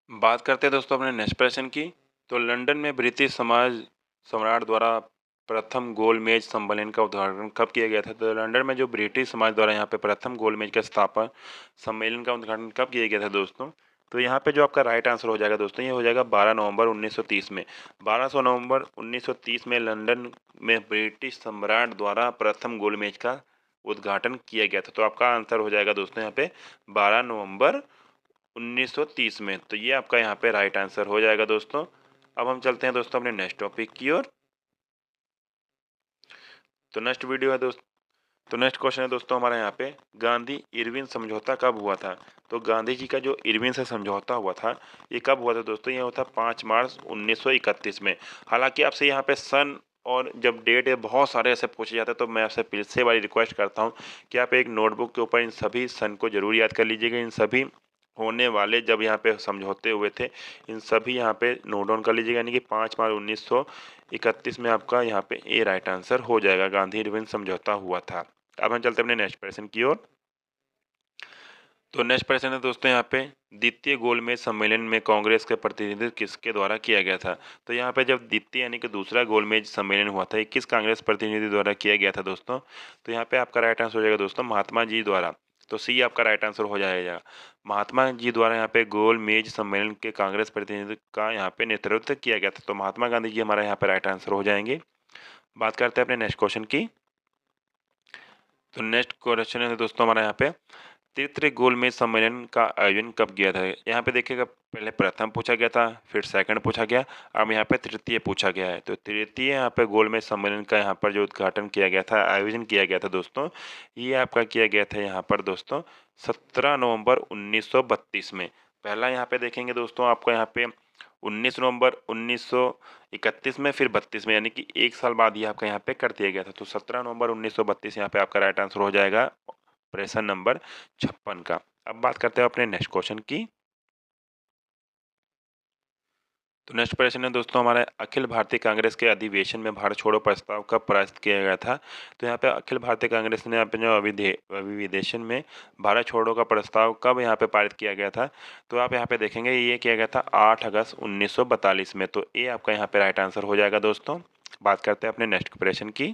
बात करते हैं दोस्तों अपने नेक्स्ट प्रश्न की। तो लंदन में ब्रिटिश समाज सम्राट द्वारा प्रथम गोलमेज सम्मेलन का उद्घाटन कब किया गया था? तो लंदन में जो ब्रिटिश समाज द्वारा यहाँ पे प्रथम गोलमेज का स्थापना सम्मेलन का उद्घाटन कब किया गया था दोस्तों? तो यहाँ पे जो आपका राइट आंसर हो जाएगा दोस्तों, ये हो जाएगा 12 नवंबर 1930 में। 12 नवंबर 1930 में लंदन में ब्रिटिश सम्राट द्वारा प्रथम गोलमेज का उद्घाटन किया गया था। तो आपका आंसर हो जाएगा दोस्तों यहाँ पे 12 नवंबर 1930 में। तो ये आपका यहाँ पे राइट आंसर हो जाएगा दोस्तों। अब हम चलते हैं दोस्तों अपने नेक्स्ट टॉपिक की ओर। तो नेक्स्ट वीडियो है दोस्त तो नेक्स्ट क्वेश्चन है दोस्तों हमारा यहाँ पे, गांधी इरविन समझौता कब हुआ था? तो गांधी जी का जो इरविन से समझौता हुआ था, ये कब हुआ था दोस्तों? ये हुआ था 5 मार्च 1931 में। हालांकि आपसे यहाँ पे सन और जब डेट है बहुत सारे ऐसे पूछे जाते हैं, तो मैं आपसे फिर से वाली रिक्वेस्ट करता हूँ कि आप एक नोटबुक के ऊपर इन सभी सन को जरूर याद कर लीजिएगा। इन सभी होने वाले जब यहाँ पे समझौते हुए थे, इन सभी यहाँ पे नोट डाउन कर लीजिएगा, यानी कि 5 मार्च 1931 में आपका यहाँ पे ए राइट आंसर हो जाएगा, गांधी इरविन समझौता हुआ था। अब हम चलते हैं अपने नेक्स्ट प्रश्न की ओर। तो नेक्स्ट प्रश्न है दोस्तों यहाँ पे, द्वितीय गोलमेज सम्मेलन में कांग्रेस का प्रतिनिधित्व किसके द्वारा किया गया था? तो यहाँ पे जब द्वितीय यानी कि दूसरा गोलमेज सम्मेलन हुआ था, ये किस कांग्रेस प्रतिनिधि द्वारा किया गया था दोस्तों? तो यहाँ पे आपका राइट आंसर हो जाएगा दोस्तों महात्मा जी द्वारा। तो सी आपका राइट आंसर हो जाएगा। महात्मा जी द्वारा यहाँ पे गोल मेज सम्मेलन के कांग्रेस प्रतिनिधि का यहाँ पे नेतृत्व किया गया था। तो महात्मा गांधी जी हमारा यहाँ पे राइट आंसर हो जाएंगे। बात करते हैं अपने नेक्स्ट क्वेश्चन की। तो नेक्स्ट क्वेश्चन है दोस्तों हमारा यहाँ पे, तृतीय गोलमेज सम्मेलन का आयोजन कब किया था? यहाँ पे देखिएगा, पहले प्रथम पूछा गया था, फिर सेकंड पूछा गया, अब यहाँ पे तृतीय पूछा गया है। तो तृतीय यहाँ पे गोलमेज सम्मेलन का यहाँ पर जो उद्घाटन किया गया था, आयोजन किया गया था दोस्तों, ये आपका किया गया था यहाँ पर दोस्तों 17 नवंबर 1932 में। पहला यहाँ पे देखेंगे दोस्तों आपको यहाँ पे 19 नवंबर 1931 में, फिर 32 में, यानी कि एक साल बाद ही आपका यहाँ पे कर दिया गया था। तो 17 नवंबर 1932 यहाँ पे आपका राइट आंसर हो जाएगा प्रश्न नंबर 56 का। अब बात करते हैं अपने नेक्स्ट क्वेश्चन की। तो नेक्स्ट प्रश्न है दोस्तों हमारा, अखिल भारतीय कांग्रेस के अधिवेशन में भारत छोड़ो प्रस्ताव कब पारित किया गया था? तो यहाँ पे अखिल भारतीय कांग्रेस ने अपने जो अधिवेशन में भारत छोड़ो का प्रस्ताव कब यहाँ पे पारित किया गया था? तो आप यहाँ पे देखेंगे ये किया गया था 8 अगस्त 1942 में। तो ये आपका यहाँ पे राइट आंसर हो जाएगा दोस्तों। बात करते हैं अपने नेक्स्ट प्रश्न की।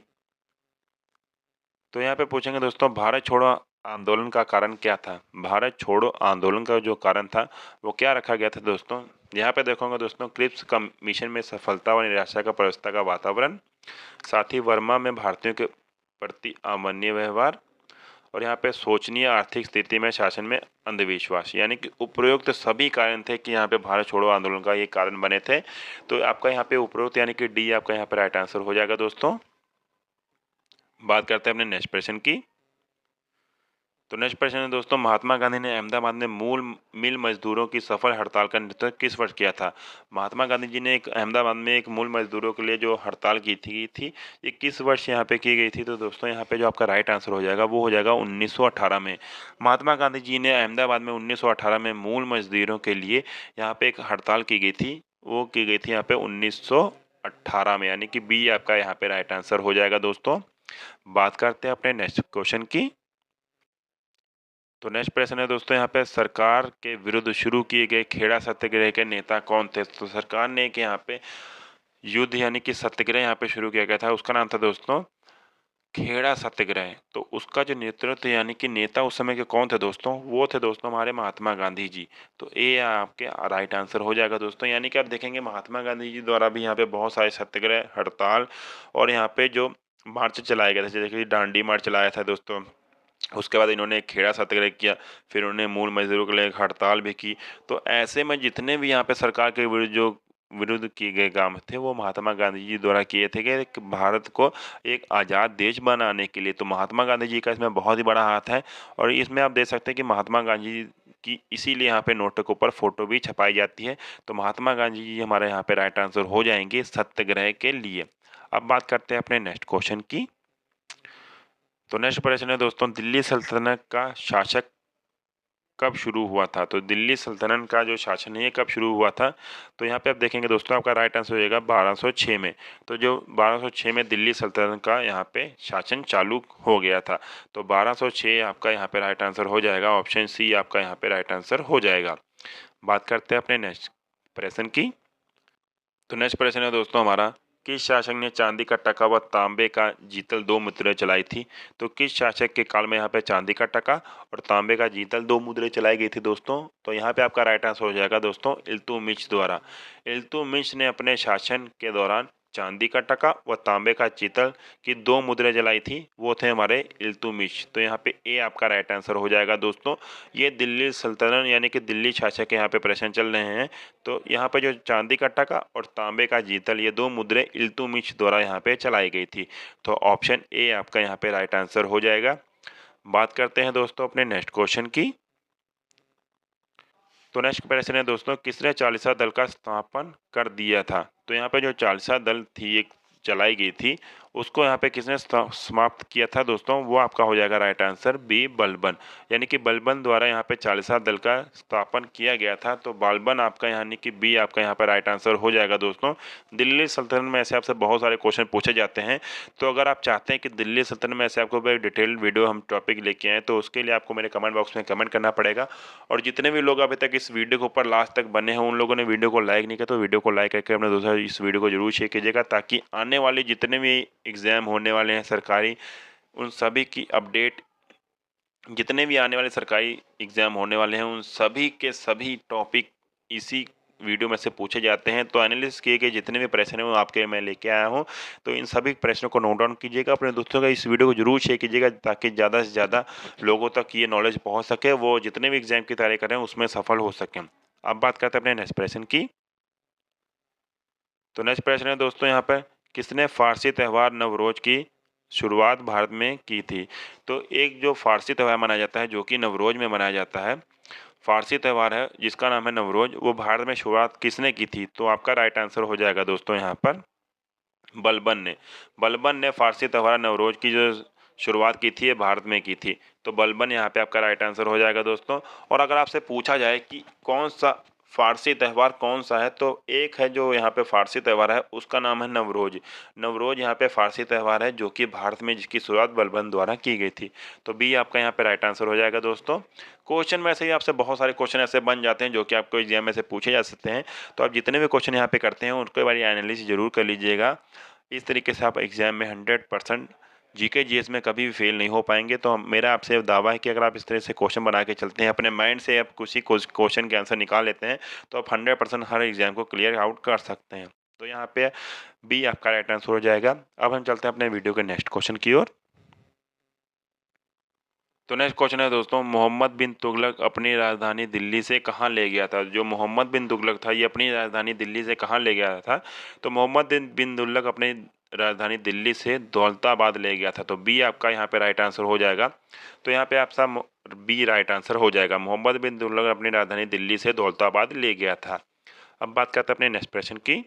तो यहाँ पे पूछेंगे दोस्तों, भारत छोड़ो आंदोलन का कारण क्या था? भारत छोड़ो आंदोलन का जो कारण था वो क्या रखा गया था दोस्तों? यहाँ पे देखोगे दोस्तों, क्रिप्स कमीशन में सफलता व निराशा का प्रवस्था का वातावरण, साथ ही वर्मा में भारतीयों के प्रति अमान्य व्यवहार, और यहाँ पे शोचनीय आर्थिक स्थिति में शासन में अंधविश्वास, यानी कि उपरोक्त सभी कारण थे कि यहाँ पे भारत छोड़ो आंदोलन का ये कारण बने थे। तो आपका यहाँ पे उपरोक्त यानी कि डी आपका यहाँ पे राइट आंसर हो जाएगा दोस्तों। बात करते हैं अपने नेक्स्ट प्रश्न की। तो नेक्स्ट प्रश्न है दोस्तों, महात्मा गांधी ने अहमदाबाद में मूल मिल मजदूरों की सफल हड़ताल का नेतृत्व किस वर्ष किया था? महात्मा गांधी जी ने एक अहमदाबाद में एक मूल मजदूरों के लिए जो हड़ताल की थी ये किस वर्ष यहाँ पे की गई थी? तो दोस्तों यहाँ पे जो आपका राइट आंसर हो जाएगा वो हो जाएगा 1918 में। महात्मा गांधी जी ने अहमदाबाद में 1918 में मूल मजदूरों के लिए यहाँ पे एक हड़ताल की गई थी, वो की गई थी यहाँ पे 1918 में, यानी कि बी आपका यहाँ पे राइट आंसर हो जाएगा दोस्तों। बात करते हैं अपने नेक्स्ट क्वेश्चन की। तो नेक्स्ट प्रश्न है दोस्तों, यहाँ पे सरकार के विरुद्ध शुरू किए गए खेड़ा सत्याग्रह के नेता कौन थे? तो सरकार ने एक यहाँ पे युद्ध यानी कि सत्याग्रह यहाँ पे शुरू किया गया था, उसका नाम था दोस्तों खेड़ा सत्याग्रह। तो उसका जो नेतृत्व यानी कि नेता उस समय के कौन थे दोस्तों? वो थे दोस्तों हमारे महात्मा गांधी जी। तो ये आपके राइट आंसर हो जाएगा दोस्तों। यानी कि आप देखेंगे महात्मा गांधी जी द्वारा भी यहाँ पे बहुत सारे सत्याग्रह, हड़ताल और यहाँ पे जो मार्च चलाए गए थे, जैसे कि डांडी मार्च चलाया था दोस्तों। उसके बाद इन्होंने एक खेड़ा सत्याग्रह किया, फिर उन्होंने मूल मजदूरों के लिए एक हड़ताल भी की। तो ऐसे में जितने भी यहाँ पे सरकार के विरुद्ध किए गए काम थे वो महात्मा गांधी जी द्वारा किए थे कि भारत को एक आज़ाद देश बनाने के लिए। तो महात्मा गांधी जी का इसमें बहुत ही बड़ा हाथ है। और इसमें आप देख सकते हैं कि महात्मा गांधी जी की इसीलिए यहाँ पे नोटों के ऊपर फोटो भी छपाई जाती है। तो महात्मा गांधी जी हमारे यहाँ पे राइट आंसर हो जाएंगे सत्याग्रह के लिए। अब बात करते हैं अपने नेक्स्ट क्वेश्चन की। तो नेक्स्ट प्रश्न है दोस्तों, दिल्ली सल्तनत का शासक कब शुरू हुआ था? तो दिल्ली सल्तनत का जो शासन है ये कब शुरू हुआ था? तो यहाँ पे आप देखेंगे दोस्तों आपका राइट आंसर हो जाएगा 1206 में। तो जो 1206 में दिल्ली सल्तनत का यहाँ पे शासन चालू हो गया था। तो 1206 आपका यहाँ पे राइट आंसर हो जाएगा, ऑप्शन सी आपका यहाँ पे राइट आंसर हो जाएगा। बात करते हैं अपने नेक्स्ट प्रश्न की। तो नेक्स्ट प्रश्न है दोस्तों हमारा, किस शासक ने चांदी का टका व तांबे का जीतल दो मुद्राएं चलाई थी? तो किस शासक के काल में यहाँ पे चांदी का टका और तांबे का जीतल दो मुद्राएं चलाई गई थी दोस्तों? तो यहाँ पे आपका राइट आंसर हो जाएगा दोस्तों इल्तुतमिश द्वारा। इल्तुतमिश ने अपने शासन के दौरान चांदी का टका व तांबे का चीतल की दो मुद्राएं जलाई थी, वो थे हमारे इल्तुतमिश। तो यहाँ पे ए आपका राइट आंसर हो जाएगा दोस्तों। ये दिल्ली सल्तनत यानी कि दिल्ली शासक के यहाँ पे प्रश्न चल रहे हैं। तो यहाँ पे जो चांदी का टका और तांबे का जीतल ये दो मुद्राएं इल्तुतमिश द्वारा यहाँ पे चलाई गई थी। तो ऑप्शन ए आपका यहाँ पे राइट आंसर हो जाएगा। बात करते हैं दोस्तों अपने नेक्स्ट क्वेश्चन की। तो नेक्स्ट प्रश्न है दोस्तों, किसने चालीसा दल का स्थापन कर दिया था? तो यहाँ पे जो चालीसा दल थी एक चलाई गई थी, उसको यहाँ पे किसने समाप्त किया था दोस्तों? वो आपका हो जाएगा राइट आंसर बी बलबन। यानी कि बलबन द्वारा यहाँ पे चालीसा दल का स्थापन किया गया था। तो बलबन आपका यानी कि बी आपका यहाँ पे राइट आंसर हो जाएगा दोस्तों। दिल्ली सल्तनत में ऐसे आपसे बहुत सारे क्वेश्चन पूछे जाते हैं। तो अगर आप चाहते हैं कि दिल्ली सल्तनत में ऐसे आपको डिटेल्ड वीडियो हम टॉपिक लेके आए, तो उसके लिए आपको मेरे कमेंट बॉक्स में कमेंट करना पड़ेगा। और जितने भी लोग अभी तक इस वीडियो के ऊपर लास्ट तक बने हैं उन लोगों ने वीडियो को लाइक नहीं किया तो वीडियो को लाइक करके अपने दोस्तों इस वीडियो को जरूर शेयर कीजिएगा, ताकि आने वाले जितने भी एग्ज़ाम होने वाले हैं सरकारी, उन सभी की अपडेट, जितने भी आने वाले सरकारी एग्ज़ाम होने वाले हैं उन सभी के सभी टॉपिक इसी वीडियो में से पूछे जाते हैं। तो एनालिसिस किए गए जितने भी प्रश्न हैं वो आपके मैं लेके आया हूँ। तो इन सभी प्रश्नों को नोट डाउन कीजिएगा, अपने दोस्तों का इस वीडियो को जरूर शेयर कीजिएगा, ताकि ज़्यादा से ज़्यादा लोगों तक ये नॉलेज पहुँच सके, वो जितने भी एग्ज़ाम की तैयारी कर रहे हैं उसमें सफल हो सकें। अब बात करते हैं अपने नेक्स्ट प्रश्न की। तो नेक्स्ट प्रश्न है दोस्तों यहाँ पर, किसने फारसी त्यौहार नवरोज की शुरुआत भारत में की थी? तो एक जो फारसी त्यौहार मनाया जाता है जो कि नवरोज में मनाया जाता है, फारसी त्यौहार है जिसका नाम है नवरोज, वो भारत में शुरुआत किसने की थी? तो आपका राइट आंसर हो जाएगा दोस्तों यहाँ पर बलबन ने। बलबन ने फारसी त्यौहार नवरोज की जो शुरुआत की थी ये भारत में की थी। तो बलबन यहाँ पे आपका राइट आंसर हो जाएगा दोस्तों। और अगर आपसे पूछा जाए कि कौन सा फारसी त्यौहार कौन सा है, तो एक है जो यहाँ पे फारसी त्यौहार है उसका नाम है नवरोज। नवरोज यहाँ पे फारसी त्यौहार है जो कि भारत में जिसकी शुरुआत बलबन द्वारा की गई थी। तो बी आपका यहाँ पे राइट आंसर हो जाएगा दोस्तों। क्वेश्चन में से ही आपसे बहुत सारे क्वेश्चन ऐसे बन जाते हैं जो कि आपको एग्जाम में से पूछे जा सकते हैं। तो आप जितने भी क्वेश्चन यहाँ पे करते हैं उनके बारे में एनालिसिस जरूर कर लीजिएगा। इस तरीके से आप एग्जाम में 100% जीके जीएस में कभी भी फेल नहीं हो पाएंगे। तो मेरा आपसे दावा है कि अगर आप इस तरह से क्वेश्चन बना के चलते हैं, अपने माइंड से आप किसी क्वेश्चन के आंसर निकाल लेते हैं, तो आप 100% हर एग्जाम को क्लियर आउट कर सकते हैं। तो यहाँ पे बी आपका राइट आंसर हो जाएगा। अब हम चलते हैं अपने वीडियो के नेक्स्ट क्वेश्चन की ओर। तो नेक्स्ट क्वेश्चन है दोस्तों, मोहम्मद बिन तुगलक अपनी राजधानी दिल्ली से कहाँ ले गया था? जो मोहम्मद बिन तुगलक था ये अपनी राजधानी दिल्ली से कहाँ ले गया था? तो मोहम्मद बिन तुगलक अपनी राजधानी दिल्ली से दौलताबाद ले गया था। तो बी आपका यहाँ पे राइट आंसर हो जाएगा। तो यहाँ पे आपका बी राइट आंसर हो जाएगा। मोहम्मद बिन तुगलक अपनी राजधानी दिल्ली से दौलताबाद ले गया था। अब बात करते हैं अपने नेक्स्ट प्रश्न की।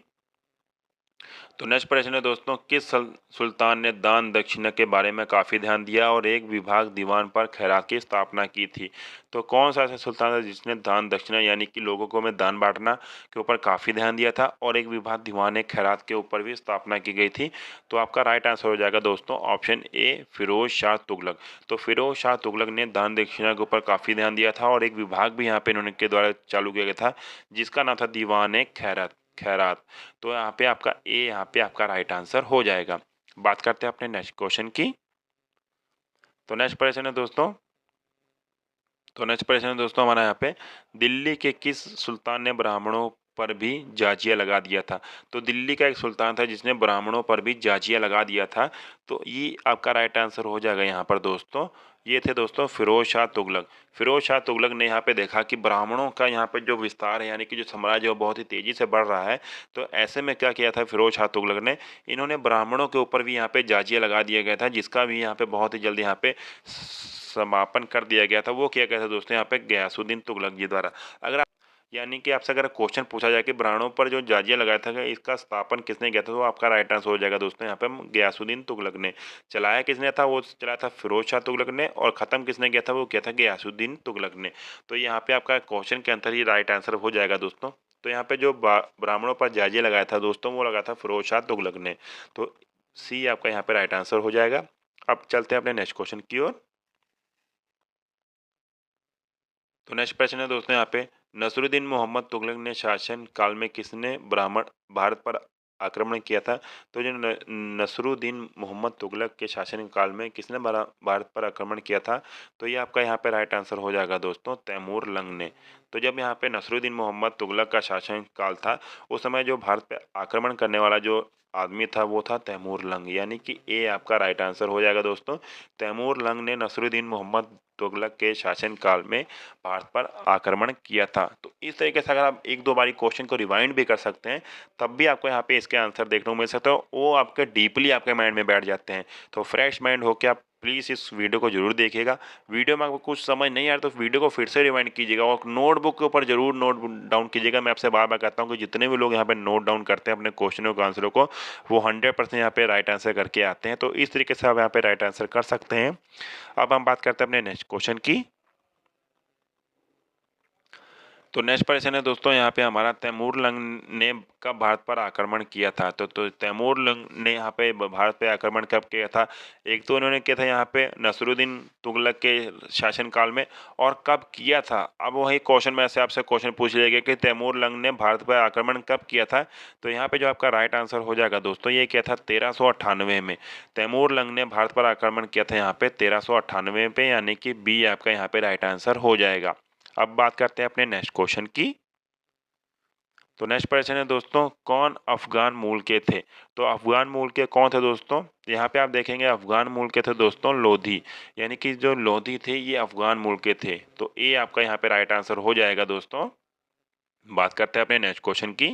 तो नेक्स्ट प्रश्न है दोस्तों, किस सुल्तान ने दान दक्षिणा के बारे में काफ़ी ध्यान दिया और एक विभाग दीवान पर खैरात की स्थापना की थी? तो कौन सा ऐसा सुल्तान था जिसने दान दक्षिणा यानी कि लोगों को में दान बांटना के ऊपर काफ़ी ध्यान दिया था और एक विभाग दीवान खैरात के ऊपर भी स्थापना की गई थी? तो आपका राइट आंसर हो जाएगा दोस्तों ऑप्शन ए, फिरोज शाह तुगलक। तो फिरोज शाह तुगलक ने दान दक्षिणा के ऊपर काफ़ी ध्यान दिया था और एक विभाग भी यहाँ पे इन्होंने के द्वारा चालू किया गया था जिसका नाम था दीवान खैरात खैरात। तो यहाँ पे आपका ए यहाँ पे आपका राइट आंसर हो जाएगा। बात करते हैं अपने नेक्स्ट क्वेश्चन की। तो नेक्स्ट प्रश्न है दोस्तों, हमारा यहाँ पे, दिल्ली के किस सुल्तान ने ब्राह्मणों पर भी जाजिया लगा दिया था? तो दिल्ली का एक सुल्तान था जिसने ब्राह्मणों पर भी जाजिया लगा दिया था। तो ये आपका राइट आंसर हो जाएगा यहाँ पर दोस्तों। ये थे दोस्तों फिरोज शाह तुगलक। फिरोज शाह तुगलक ने यहाँ पे देखा कि ब्राह्मणों का यहाँ पे जो विस्तार है यानी कि जो साम्राज्य है वो बहुत ही तेजी से बढ़ रहा है। तो ऐसे में क्या किया था फिरोज शाह तुगलक ने, इन्होंने ब्राह्मणों के ऊपर भी यहाँ पे जाजिया लगा दिया गया था जिसका भी यहाँ पे बहुत ही जल्दी यहाँ पे समापन कर दिया गया था। वो किया गया था दोस्तों यहाँ पे गयासुद्दीन तुगलक जी द्वारा। अगर यानी कि आपसे अगर क्वेश्चन पूछा जाए कि ब्राह्मणों पर जो जाजिया लगाया था इसका स्थापन किसने किया था, तो आपका राइट आंसर हो जाएगा दोस्तों यहाँ पे गयासुद्दीन तुगलक ने। चलाया किसने था, वो चलाया था फिरोज शाह तुगलक ने, और ख़त्म किसने किया था, वो किया था गयासुद्दीन तुगलक ने। तो यहाँ पे आपका क्वेश्चन के अंदर ही राइट आंसर हो जाएगा दोस्तों। तो यहाँ पे जो ब्राह्मणों पर जाजिया लगाया था दोस्तों वो लगाया था फिरोज शाह तुगलक ने। तो सी आपका यहाँ पे राइट आंसर हो जाएगा। अब चलते हैं अपने नेक्स्ट क्वेश्चन की ओर। तो नेक्स्ट प्रश्न है दोस्तों यहाँ पे, नसरुद्दीन मोहम्मद तुगलक ने शासन काल में किसने ब्राह्मण भारत पर आक्रमण किया था? तो जो नसरुद्दीन मोहम्मद तुगलक के शासन काल में किसने भारत पर आक्रमण किया था? तो ये आपका यहाँ पे राइट आंसर हो जाएगा दोस्तों तैमूर लंग ने। तो जब यहाँ पे नसरुद्दीन मोहम्मद तुगलक का शासन काल था उस समय जो भारत पे आक्रमण करने वाला जो आदमी था वो था तैमूर लंग, यानी कि ए आपका राइट आंसर हो जाएगा दोस्तों। तैमूर लंग ने नसरुद्दीन मोहम्मद तुगलक के शासन काल में भारत पर आक्रमण किया था। तो इस तरीके से अगर आप एक दो बारी क्वेश्चन को रिवाइंड भी कर सकते हैं तब भी आपको यहाँ पे इसके आंसर देखने को मिल सकता है, वो आपके डीपली आपके माइंड में बैठ जाते हैं। तो फ्रेश माइंड होकर आप प्लीज़ इस वीडियो को जरूर देखिएगा। वीडियो में आपको कुछ समझ नहीं आ रहा तो वीडियो को फिर से रिवाइंड कीजिएगा और नोटबुक के ऊपर जरूर नोट डाउन कीजिएगा। मैं आपसे बार बार कहता हूँ कि जितने भी लोग यहाँ पे नोट डाउन करते हैं अपने क्वेश्चनों के आंसरों को वो 100% यहाँ पे राइट आंसर करके आते हैं। तो इस तरीके से आप यहाँ पे राइट आंसर कर सकते हैं। अब हम बात करते हैं अपने नेक्स्ट क्वेश्चन की। तो नेक्स्ट प्रश्न है दोस्तों यहाँ पे हमारा, तैमूर लंग ने कब भारत पर आक्रमण किया था? तो तैमूर लंग ने यहाँ पे भारत पे आक्रमण कब किया था? एक तो उन्होंने किया था यहाँ पे नसरुद्दीन तुगलक के शासनकाल में, और कब किया था? अब वही क्वेश्चन में से आपसे क्वेश्चन पूछ लिया गया कि तैमूर लंग ने भारत पर आक्रमण कब किया था। तो यहाँ पे जो आपका राइट आंसर हो जाएगा दोस्तों ये किया था 1398 में। तैमूर लंग ने भारत पर आक्रमण किया था यहाँ पे 1398 पे, यानी कि बी आपका यहाँ पे राइट आंसर हो जाएगा। अब बात करते हैं अपने नेक्स्ट क्वेश्चन की। तो नेक्स्ट प्रश्न है दोस्तों, कौन अफगान मूल के थे? तो अफगान मूल के कौन थे दोस्तों? यहाँ पे आप देखेंगे अफगान मूल के थे दोस्तों लोधी, यानी कि जो लोधी थे ये अफगान मूल के थे। तो ए आपका यहाँ पे राइट आंसर हो जाएगा दोस्तों। बात करते हैं अपने नेक्स्ट क्वेश्चन की।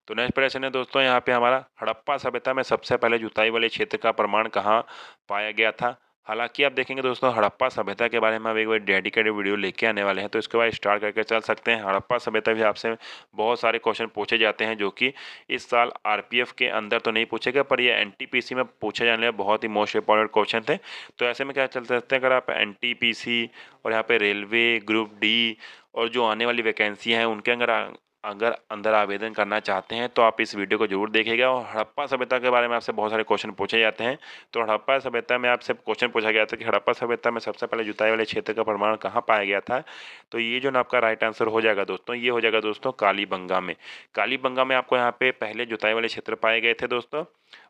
तो नेक्स्ट प्रश्न है दोस्तों यहाँ पे हमारा, हड़प्पा सभ्यता में सबसे पहले जुताई वाले क्षेत्र का प्रमाण कहाँ पाया गया था? हालांकि आप देखेंगे दोस्तों हड़प्पा सभ्यता के बारे में हम एक बार डेडिकेटेड वीडियो लेके आने वाले हैं, तो इसके बाद स्टार्ट करके चल सकते हैं। हड़प्पा सभ्यता भी आपसे बहुत सारे क्वेश्चन पूछे जाते हैं जो कि इस साल आरपीएफ के अंदर तो नहीं पूछे गए पर ये एनटीपीसी में पूछे जाने वाले बहुत ही मोस्ट इंपॉर्टेंट क्वेश्चन थे। तो ऐसे में क्या चल सकते हैं, अगर आप एनटीपीसी और यहाँ पे रेलवे ग्रुप डी और जो आने वाली वैकेंसी हैं उनके अगर अंदर आवेदन करना चाहते हैं तो आप इस वीडियो को जरूर देखिएगा। और हड़प्पा सभ्यता के बारे में आपसे बहुत सारे क्वेश्चन पूछे जाते हैं। तो हड़प्पा सभ्यता में आपसे क्वेश्चन पूछा गया था कि हड़प्पा सभ्यता में सबसे पहले जुताई वाले क्षेत्र का प्रमाण कहाँ पाया गया था? तो ये जो ना आपका राइट आंसर हो जाएगा दोस्तों, ये हो जाएगा दोस्तों कालीबंगा में। कालीबंगा में आपको यहाँ पे पहले जुताई वाले क्षेत्र पाए गए थे दोस्तों।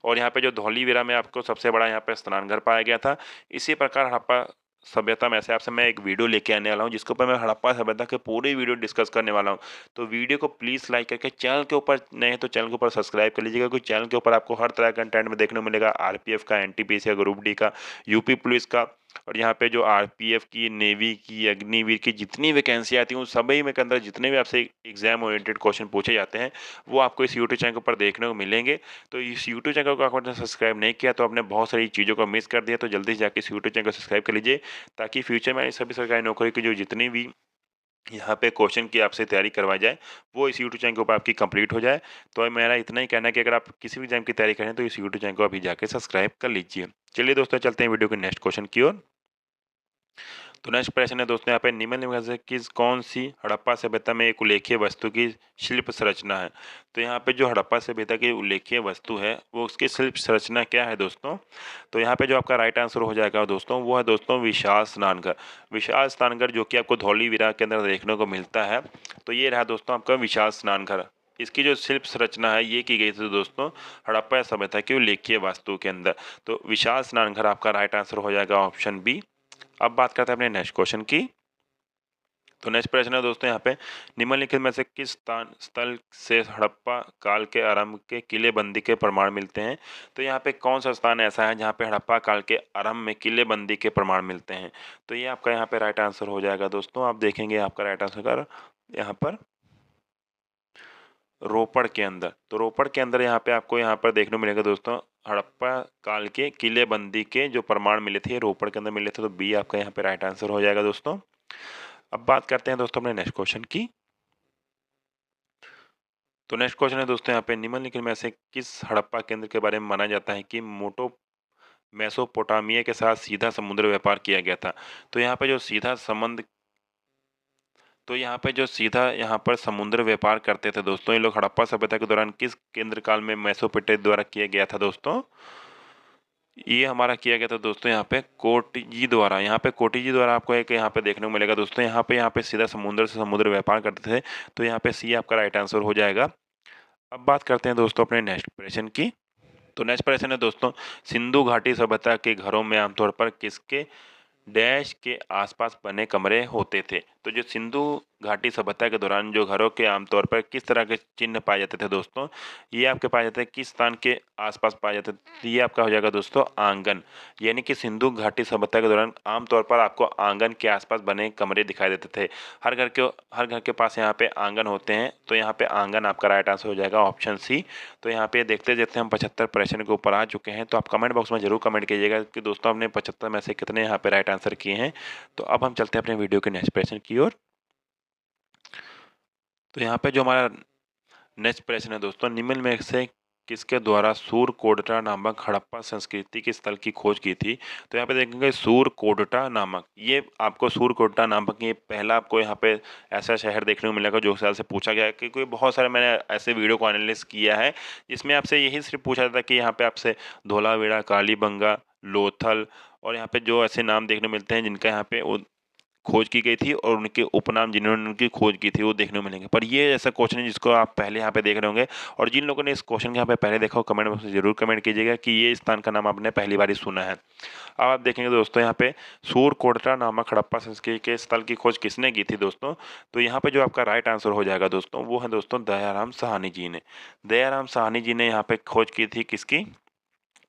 और यहाँ पे जो धौलीवीरा में आपको सबसे बड़ा यहाँ पे स्नानघर पाया गया था। इसी प्रकार हड़प्पा सभ्यता में से आपसे मैं एक वीडियो लेके आने वाला हूँ जिसके ऊपर मैं हड़प्पा सभ्यता के पूरी वीडियो डिस्कस करने वाला हूँ। तो वीडियो को प्लीज़ लाइक करके, चैनल के ऊपर नए हैं तो चैनल के ऊपर सब्सक्राइब कर लीजिएगा, क्योंकि चैनल के ऊपर आपको हर तरह का कंटेंट में देखने को मिलेगा। आरपीएफ का, एनटीपीसी का, ग्रुप डी का, यूपी पुलिस का, और यहाँ पे जो आरपीएफ की, नेवी की, अग्निवीर की जितनी वैकेंसी आती हैं उन सभी में के अंदर जितने भी आपसे एग्जाम ओरिएंटेड क्वेश्चन पूछे जाते हैं वो आपको इस यूट्यूब चैनल पर देखने को मिलेंगे। तो इस यूट्यूब चैनल को आपने सब्सक्राइब नहीं किया तो आपने बहुत सारी चीज़ों को मिस कर दिया, तो जल्दी से जाके इस यूट्यूब चैनल को सब्सक्राइब कर लीजिए ताकि फ्यूचर में सभी सरकारी नौकरी की जो जितनी भी यहाँ पे क्वेश्चन की आपसे तैयारी करवाई जाए वो इस यूट्यूब चैनल के ऊपर आपकी कंप्लीट हो जाए। तो मेरा इतना ही कहना है कि अगर आप किसी भी एग्जाम की तैयारी करें तो इस यूट्यूब चैनल को अभी जाके सब्सक्राइब कर लीजिए। चलिए दोस्तों चलते हैं वीडियो के नेक्स्ट क्वेश्चन की ओर। तो नेक्स्ट प्रश्न है दोस्तों यहाँ पे निम्नलिखित में से किस कौन सी हड़प्पा सभ्यता में एक उल्लेखीय वस्तु की शिल्प संरचना है। तो यहाँ पे जो हड़प्पा सभ्यता की उल्लेखीय वस्तु है वो उसकी शिल्प संरचना क्या है दोस्तों। तो यहाँ पे जो आपका राइट आंसर हो जाएगा दोस्तों वो है दोस्तों विशाल स्नानघर। विशाल स्नानघर जो कि आपको धौलीवीरा के अंदर देखने को मिलता है। तो ये रहा दोस्तों आपका विशाल स्नानघर। इसकी जो शिल्प संरचना है ये की गई थी दोस्तों हड़प्पा सभ्यता की उल्लेखीय वास्तु के अंदर। तो विशाल स्नानघर आपका राइट आंसर हो जाएगा ऑप्शन बी। अब बात करते हैं अपने नेक्स्ट क्वेश्चन की। तो नेक्स्ट प्रश्न है दोस्तों यहाँ पे निम्नलिखित में से किस स्थल से हड़प्पा काल के आरंभ के किलेबंदी के प्रमाण मिलते हैं। तो यहाँ पे कौन सा स्थान ऐसा है जहाँ पे हड़प्पा काल के आरंभ में किलेबंदी के प्रमाण मिलते हैं। तो ये आपका यहाँ पे राइट आंसर हो जाएगा दोस्तों। आप देखेंगे आपका राइट आंसर यहाँ पर रोपड़ के अंदर। तो रोपड़ के अंदर यहाँ पे आपको यहाँ पर देखने को मिलेगा दोस्तों हड़प्पा काल के किलेबंदी के जो प्रमाण मिले थे रोपड़ के अंदर मिले थे। तो बी आपका यहाँ पे राइट आंसर हो जाएगा दोस्तों। अब बात करते हैं दोस्तों अपने नेक्स्ट क्वेश्चन की। तो नेक्स्ट क्वेश्चन है दोस्तों यहाँ पे निम्नलिखित में से किस हड़प्पा केंद्र के बारे में माना जाता है कि मोटो मेसोपोटामिया के साथ सीधा समुद्र व्यापार किया गया था। तो यहाँ पे जो सीधा संबंध तो यहाँ पे जो सीधा यहाँ पर समुद्र व्यापार करते थे दोस्तों ये लोग हड़प्पा सभ्यता के दौरान किस केंद्र काल में मेसोपोटामिया द्वारा किया गया था दोस्तों। ये हमारा किया गया था दोस्तों यहाँ पे कोटिजी द्वारा। यहाँ पे कोटिजी द्वारा आपको एक यहाँ पे देखने को मिलेगा दोस्तों यहाँ पे सीधा समुद्र से समुद्र व्यापार करते थे। तो यहाँ पे सी आपका राइट आंसर हो जाएगा। अब बात करते हैं दोस्तों अपने नेक्स्ट प्रश्न की। तो नेक्स्ट प्रश्न है दोस्तों सिंधु घाटी सभ्यता के घरों में आमतौर पर किसके डैश के आसपास बने कमरे होते थे। तो जो सिंधु घाटी सभ्यता के दौरान जो घरों के आमतौर पर किस तरह के चिन्ह पाए जाते थे दोस्तों ये आपके पाए जाते हैं किस स्थान के आसपास पाए जाते थे। ये आपका हो जाएगा दोस्तों आंगन। यानी कि सिंधु घाटी सभ्यता के दौरान आमतौर पर आपको आंगन के आसपास बने कमरे दिखाई देते थे। हर घर के पास यहाँ पे आंगन होते हैं। तो यहाँ पे आंगन आपका राइट आंसर हो जाएगा ऑप्शन सी। तो यहाँ पे देखते देखते हम 75 प्रश्न के ऊपर आ चुके हैं। तो आप कमेंट बॉक्स में जरूर कमेंट कीजिएगा कि दोस्तों हमने 75 में से कितने यहाँ पे राइट आंसर किए हैं। तो अब हम चलते हैं अपने वीडियो के नेक्स्ट प्रश्न की ओर। तो यहाँ पे जो हमारा नेक्स्ट प्रश्न है दोस्तों निम्न में से किसके द्वारा सूरकोटटा नामक हड़प्पा संस्कृति के स्थल की खोज की थी। तो यहाँ पे देखेंगे सूरकोटटा नामक ये आपको सूरकोटटा नामक ये पहला आपको यहाँ पे ऐसा शहर देखने को मिलेगा जो साल से पूछा गया है। क्योंकि बहुत सारे मैंने ऐसे वीडियो को एनालिसिस किया है जिसमें आपसे यही सिर्फ पूछा जाता है कि यहाँ पे आपसे धोलावीरा, कालीबंगा, लोथल और यहाँ पे जो ऐसे नाम देखने को मिलते हैं जिनका यहाँ पे खोज की गई थी और उनके उपनाम जिन्होंने उनकी खोज की थी वो देखने को मिलेंगे। पर ये ऐसा क्वेश्चन है जिसको आप पहले यहाँ पे देख रहे होंगे और जिन लोगों ने इस क्वेश्चन को यहाँ पे पहले देखा हो कमेंट बॉक्स में जरूर कमेंट कीजिएगा कि ये स्थान का नाम आपने पहली बार ही सुना है। अब आप देखेंगे दोस्तों यहाँ पे सूरकोटटा नामक हड़प्पा संस्कृति के स्थल की खोज किसने की थी दोस्तों। तो यहाँ पे जो आपका राइट आंसर हो जाएगा दोस्तों वो है दोस्तों दयाराम साहनी जी ने। दयाराम साहनी जी ने यहाँ पे खोज की थी किसकी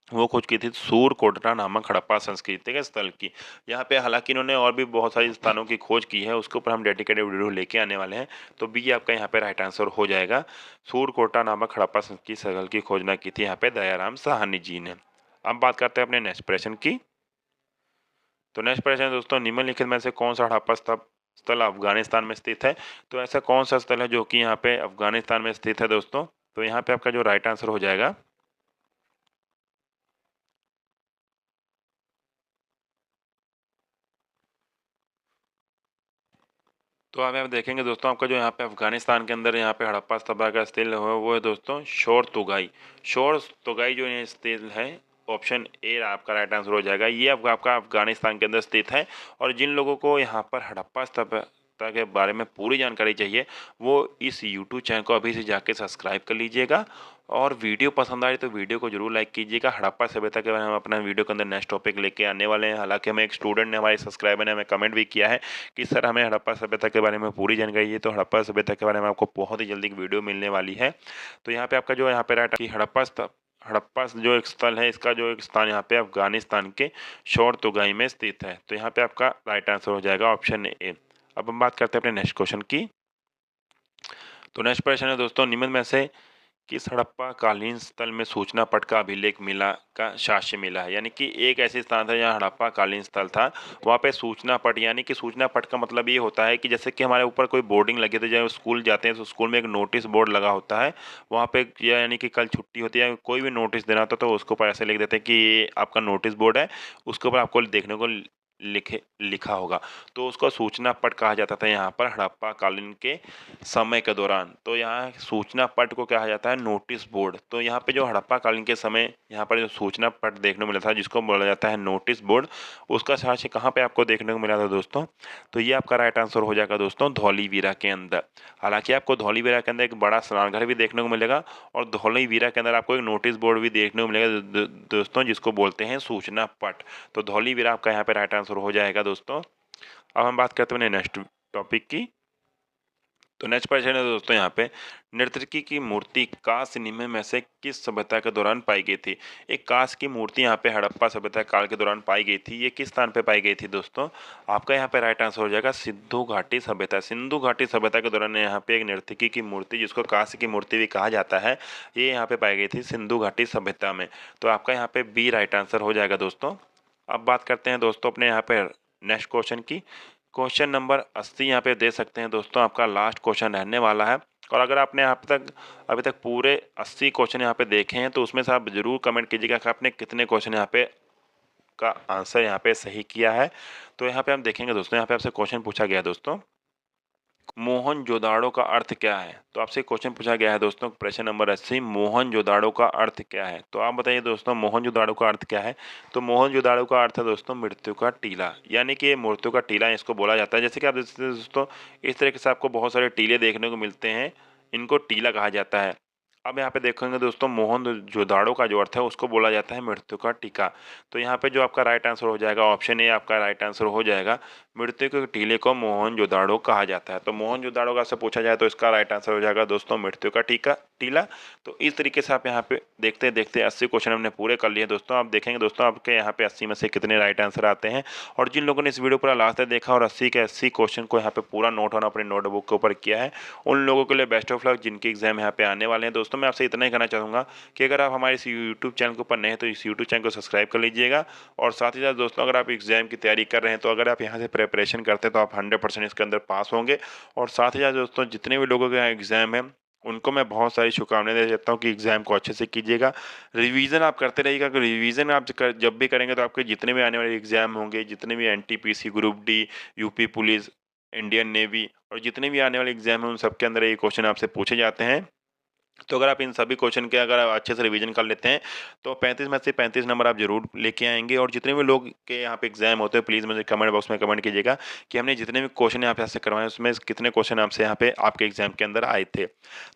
वो खोज की थी सूरकोटटा नामक हड़प्पा संस्कृति के स्थल की। यहाँ पे हालांकि इन्होंने और भी बहुत सारी स्थानों की खोज की है उसके ऊपर हम डेडिकेटेड वीडियो लेके आने वाले हैं। तो बी आपका यहाँ पे राइट आंसर हो जाएगा। सूरकोटटा नामक हड़प्पा संस्कृति स्थल की खोजना की थी यहाँ पे दयाराम साहनी जी ने। अब बात करते हैं अपने नेक्स्ट प्रश्न की। तो नेक्स्ट प्रश्न है दोस्तों निम्नलिखित में से कौन सा हड़प्पा स्थल अफगानिस्तान में स्थित है। तो ऐसा कौन सा स्थल है जो कि यहाँ पे अफगानिस्तान में स्थित है दोस्तों। तो यहाँ पे आपका जो राइट आंसर हो जाएगा तो अब आप देखेंगे दोस्तों आपका जो यहाँ पे अफगानिस्तान के अंदर यहाँ पे हड़प्पा सभ्यता का स्थल है वो है दोस्तों शोर तुगाई। शोर तुगाई जो ये स्थल है ऑप्शन ए आपका राइट आंसर हो जाएगा। ये आपका अफगानिस्तान के अंदर स्थित है। और जिन लोगों को यहाँ पर हड़प्पा सभ्यता के बारे में पूरी जानकारी चाहिए वो इस यूट्यूब चैनल को अभी से जाके सब्सक्राइब कर लीजिएगा। और वीडियो पसंद आए तो वीडियो को जरूर लाइक कीजिएगा। हड़प्पा सभ्यता के बारे में हम अपना वीडियो के अंदर नेक्स्ट टॉपिक लेके आने वाले हैं। हालांकि हमें एक स्टूडेंट ने हमारे सब्सक्राइबर ने हमें कमेंट भी किया है कि सर हमें हड़प्पा सभ्यता के बारे में पूरी जानकारी चाहिए। तो हड़प्पा सभ्यता के बारे में आपको बहुत ही जल्दी वीडियो मिलने वाली है। तो यहाँ पे आपका जो यहाँ पे राइट की हड़प्पा जो एक स्थल है, इसका जो एक स्थान यहाँ पे अफगानिस्तान के शोरतुगाई में स्थित है। तो यहाँ पे आपका राइट आंसर हो जाएगा ऑप्शन ए। अब हम बात करते हैं अपने नेक्स्ट क्वेश्चन की। तो नेक्स्ट प्रश्न है दोस्तों, निम्न में से किस हड़प्पा कालीन स्थल में सूचना पट का अभिलेख मिला का साक्ष्य मिला है? यानी कि एक ऐसी स्थान था जहाँ हड़प्पा कालीन स्थल था, वहाँ पे सूचना पट, यानी कि सूचना पट का मतलब ये होता है कि जैसे कि हमारे ऊपर कोई बोर्डिंग लगी थी, जब स्कूल जाते हैं तो स्कूल में एक नोटिस बोर्ड लगा होता है, वहाँ पे यानी कि कल छुट्टी होती है, कोई भी नोटिस देना होता है तो उसके ऊपर ऐसे लिख देते हैं कि ये आपका नोटिस बोर्ड है, उसके ऊपर आपको देखने को लिखा होगा। तो उसको सूचना पट कहा जाता था यहाँ पर हड़प्पा कालीन के समय के दौरान। तो यहाँ सूचना पट को कहा जाता है नोटिस बोर्ड। तो यहाँ पे जो हड़प्पा कालीन के समय यहाँ पर जो सूचना पट देखने को मिला था, जिसको बोला जाता है नोटिस बोर्ड, उसका साक्ष्य कहाँ पे आपको देखने को मिला था दोस्तों? तो ये आपका राइट आंसर हो जाएगा दोस्तों धौलीवीरा के अंदर। हालांकि आपको धौलीवीरा के अंदर एक बड़ा स्नानघर भी देखने को मिलेगा और धौलीवीरा के अंदर आपको एक नोटिस बोर्ड भी देखने को मिलेगा दोस्तों, जिसको बोलते हैं सूचना पट। तो धौलीवीरा आपका यहाँ पे राइट आंसर हो जाएगा दोस्तों। अब हम बात करते हैं नेक्स्ट टॉपिक की। तो नेक्स्ट क्वेश्चन है दोस्तों यहाँ पे, नर्तकी की मूर्ति कांस्य निम्न में से किस सभ्यता के दौरान पाई गई थी? एक कांस्य की मूर्ति यहाँ पे हड़प्पा सभ्यता काल के दौरान पाई गई थी। ये किस स्थान पे पाई गई थी दोस्तों? आपका यहाँ पे राइट आंसर हो जाएगा सिंधु घाटी सभ्यता। सिंधु घाटी सभ्यता के दौरान यहाँ पे एक नर्तकी की मूर्ति, जिसको कांस्य की मूर्ति भी कहा जाता है, ये यहाँ पे पाई गई थी सिंधु घाटी सभ्यता में। तो आपका यहाँ पे बी राइट आंसर हो जाएगा दोस्तों। अब बात करते हैं दोस्तों अपने यहाँ पे नेक्स्ट क्वेश्चन की। क्वेश्चन नंबर 80 यहाँ पे दे सकते हैं दोस्तों, आपका लास्ट क्वेश्चन रहने वाला है। और अगर आपने अभी तक पूरे 80 क्वेश्चन यहाँ पे देखे हैं तो उसमें से आप जरूर कमेंट कीजिएगा कि आपने कितने क्वेश्चन यहाँ पे का आंसर यहाँ पे सही किया है। तो यहाँ पे हम देखेंगे दोस्तों, यहाँ पे आपसे क्वेश्चन पूछा गया है दोस्तों, मोहनजोदाड़ो का अर्थ क्या है? तो आपसे क्वेश्चन पूछा गया है दोस्तों, प्रश्न नंबर 80, मोहनजोदाड़ो का अर्थ क्या है? तो आप बताइए दोस्तों, मोहनजोदाड़ो का अर्थ क्या है? तो मोहनजोदाड़ो का अर्थ है दोस्तों मृत्यु का टीला, यानी कि मृत्यु का टीला इसको बोला जाता है। जैसे कि आप दोस्तों इस तरीके से आपको बहुत सारे टीले देखने को मिलते हैं, इनको टीला कहा जाता है। अब यहाँ पे देखेंगे दोस्तों, मोहनजोदाड़ो का जो अर्थ है उसको बोला जाता है मृत्यु का टीका। तो यहाँ पे जो आपका राइट आंसर हो जाएगा ऑप्शन ए आपका राइट आंसर हो जाएगा। मृत्यु के टीले को मोहनजोदाड़ो कहा जाता है। तो मोहनजोदाड़ो का से पूछा जाए तो इसका राइट आंसर हो जाएगा दोस्तों मृत्यु का टीला। तो इस तरीके से आप यहाँ पे देखते देखते 80 क्वेश्चन हमने पूरे कर लिए दोस्तों। आप देखेंगे दोस्तों आपके यहाँ पे 80 में से कितने राइट आंसर आते हैं। और जिन लोगों ने इस वीडियो पूरा लास्ट तक देखा और 80 के 80 क्वेश्चन को यहाँ पे पूरा नोट ऑन अपने नोटबुक के ऊपर किया है, उन लोगों के लिए बेस्ट ऑफ लक जिनके एग्जाम यहाँ पे आने वाले हैं। दोस्तों मैं आपसे इतना ही कहना चाहूँगा कि अगर आप हमारे इस यूट्यूब चैनल के ऊपर नए हैं तो इस यूट्यूब चैनल को सब्सक्राइब कर लीजिएगा। और साथ ही साथ दोस्तों अगर आप एग्जाम की तैयारी कर रहे हैं तो अगर आप यहाँ से प्रिपरेशन करते हैं तो आप 100% इसके अंदर पास होंगे। और साथ ही साथ दोस्तों जितने भी लोगों के एग्जाम है उनको मैं बहुत सारी शुभकामनाएं दे देता हूँ कि एग्जाम को अच्छे से कीजिएगा। रिवीजन आप करते रहिएगा, रिवीजन आप जब भी करेंगे तो आपके जितने भी आने वाले एग्जाम होंगे, जितने भी NTPC, group D, UP police, Indian navy और जितने भी आने वाले एग्जाम हैं उन सबके अंदर ये क्वेश्चन आपसे पूछे जाते हैं। तो अगर आप इन सभी क्वेश्चन के अगर आप अच्छे से रिवीजन कर लेते हैं तो 35 में से 35 नंबर आप जरूर लेके आएंगे। और जितने भी लोग के यहाँ पे एग्जाम होते हैं प्लीज़ मुझे कमेंट बॉक्स में कमेंट कीजिएगा कि हमने जितने भी क्वेश्चन यहाँ पे आपसे करवाए उसमें कितने क्वेश्चन आपसे यहाँ पे आपके एग्जाम के अंदर आए थे।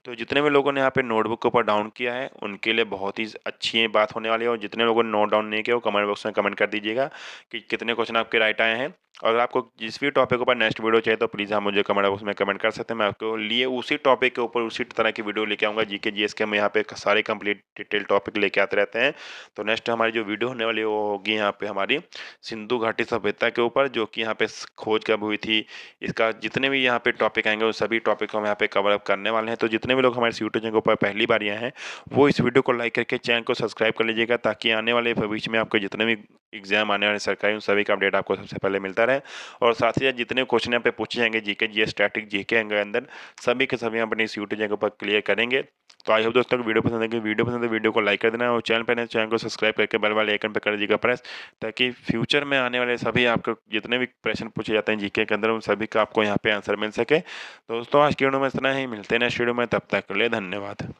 तो जितने भी लोगों ने यहाँ पे नोटबुक के ऊपर डाउन किया है उनके लिए बहुत ही अच्छी बात होने वाली है। और जितने लोगों ने नोट डाउन नहीं किया वो कमेंट बॉक्स में कमेंट कर दीजिएगा कि कितने क्वेश्चन आपके राइट आए हैं। अगर आपको जिस भी टॉपिक के ऊपर नेक्स्ट वीडियो चाहिए तो प्लीज़ आप मुझे कमेंट बॉक्स में कमेंट कर सकते हैं। मैं आपको लिए उसी टॉपिक के ऊपर उसी तरह की वीडियो लेके आऊँगा। जीके जीएस के हम यहाँ पे सारे कंप्लीट डिटेल टॉपिक लेके आते रहते हैं। तो नेक्स्ट हमारी जो वीडियो होने वाली है वो होगी यहाँ पे हमारी सिंधु घाटी सभ्यता के ऊपर, जो कि यहाँ पे खोज कब हुई थी, इसका जितने भी यहाँ पे टॉपिक आएंगे उस सभी टॉपिक को हम यहाँ पे कवर अप करने वाले हैं। तो जितने भी लोग हमारे यूट्यूब चैनल के ऊपर पहली बार आए हैं वो इस वीडियो को लाइक करके चैनल को सब्सक्राइब कर लीजिएगा, ताकि आने वाले भविष्य में आपको जितने भी एग्जाम आने वाले सरकारी उन सभी का अपडेट आपको सबसे पहले मिलता रहे। और साथ ही साथ जितने क्वेश्चन यहाँ पे पूछे जाएंगे जीके जीएस स्टैटिक जीके के अंदर सभी के सभी हम अपने इस यूट्यूब चैनल पर क्लियर करेंगे। तो आई होप दोस्तों को वीडियो पसंद है, वीडियो पसंद है वीडियो को लाइक कर देना और चैनल पर चैनल को सब्सक्राइब करके बेल वाले आइकन पर कर दीजिएगा प्रेस, ताकि फ्यूचर में आने वाले सभी आपको जितने भी प्रश्न पूछे जाते हैं जीके के अंदर उन सभी का आपको यहाँ पे आंसर मिल सके। दोस्तों आज की वीडियो में इतना ही, मिलते हैं नेक्स्ट वीडियो में, तब तक के लिए धन्यवाद।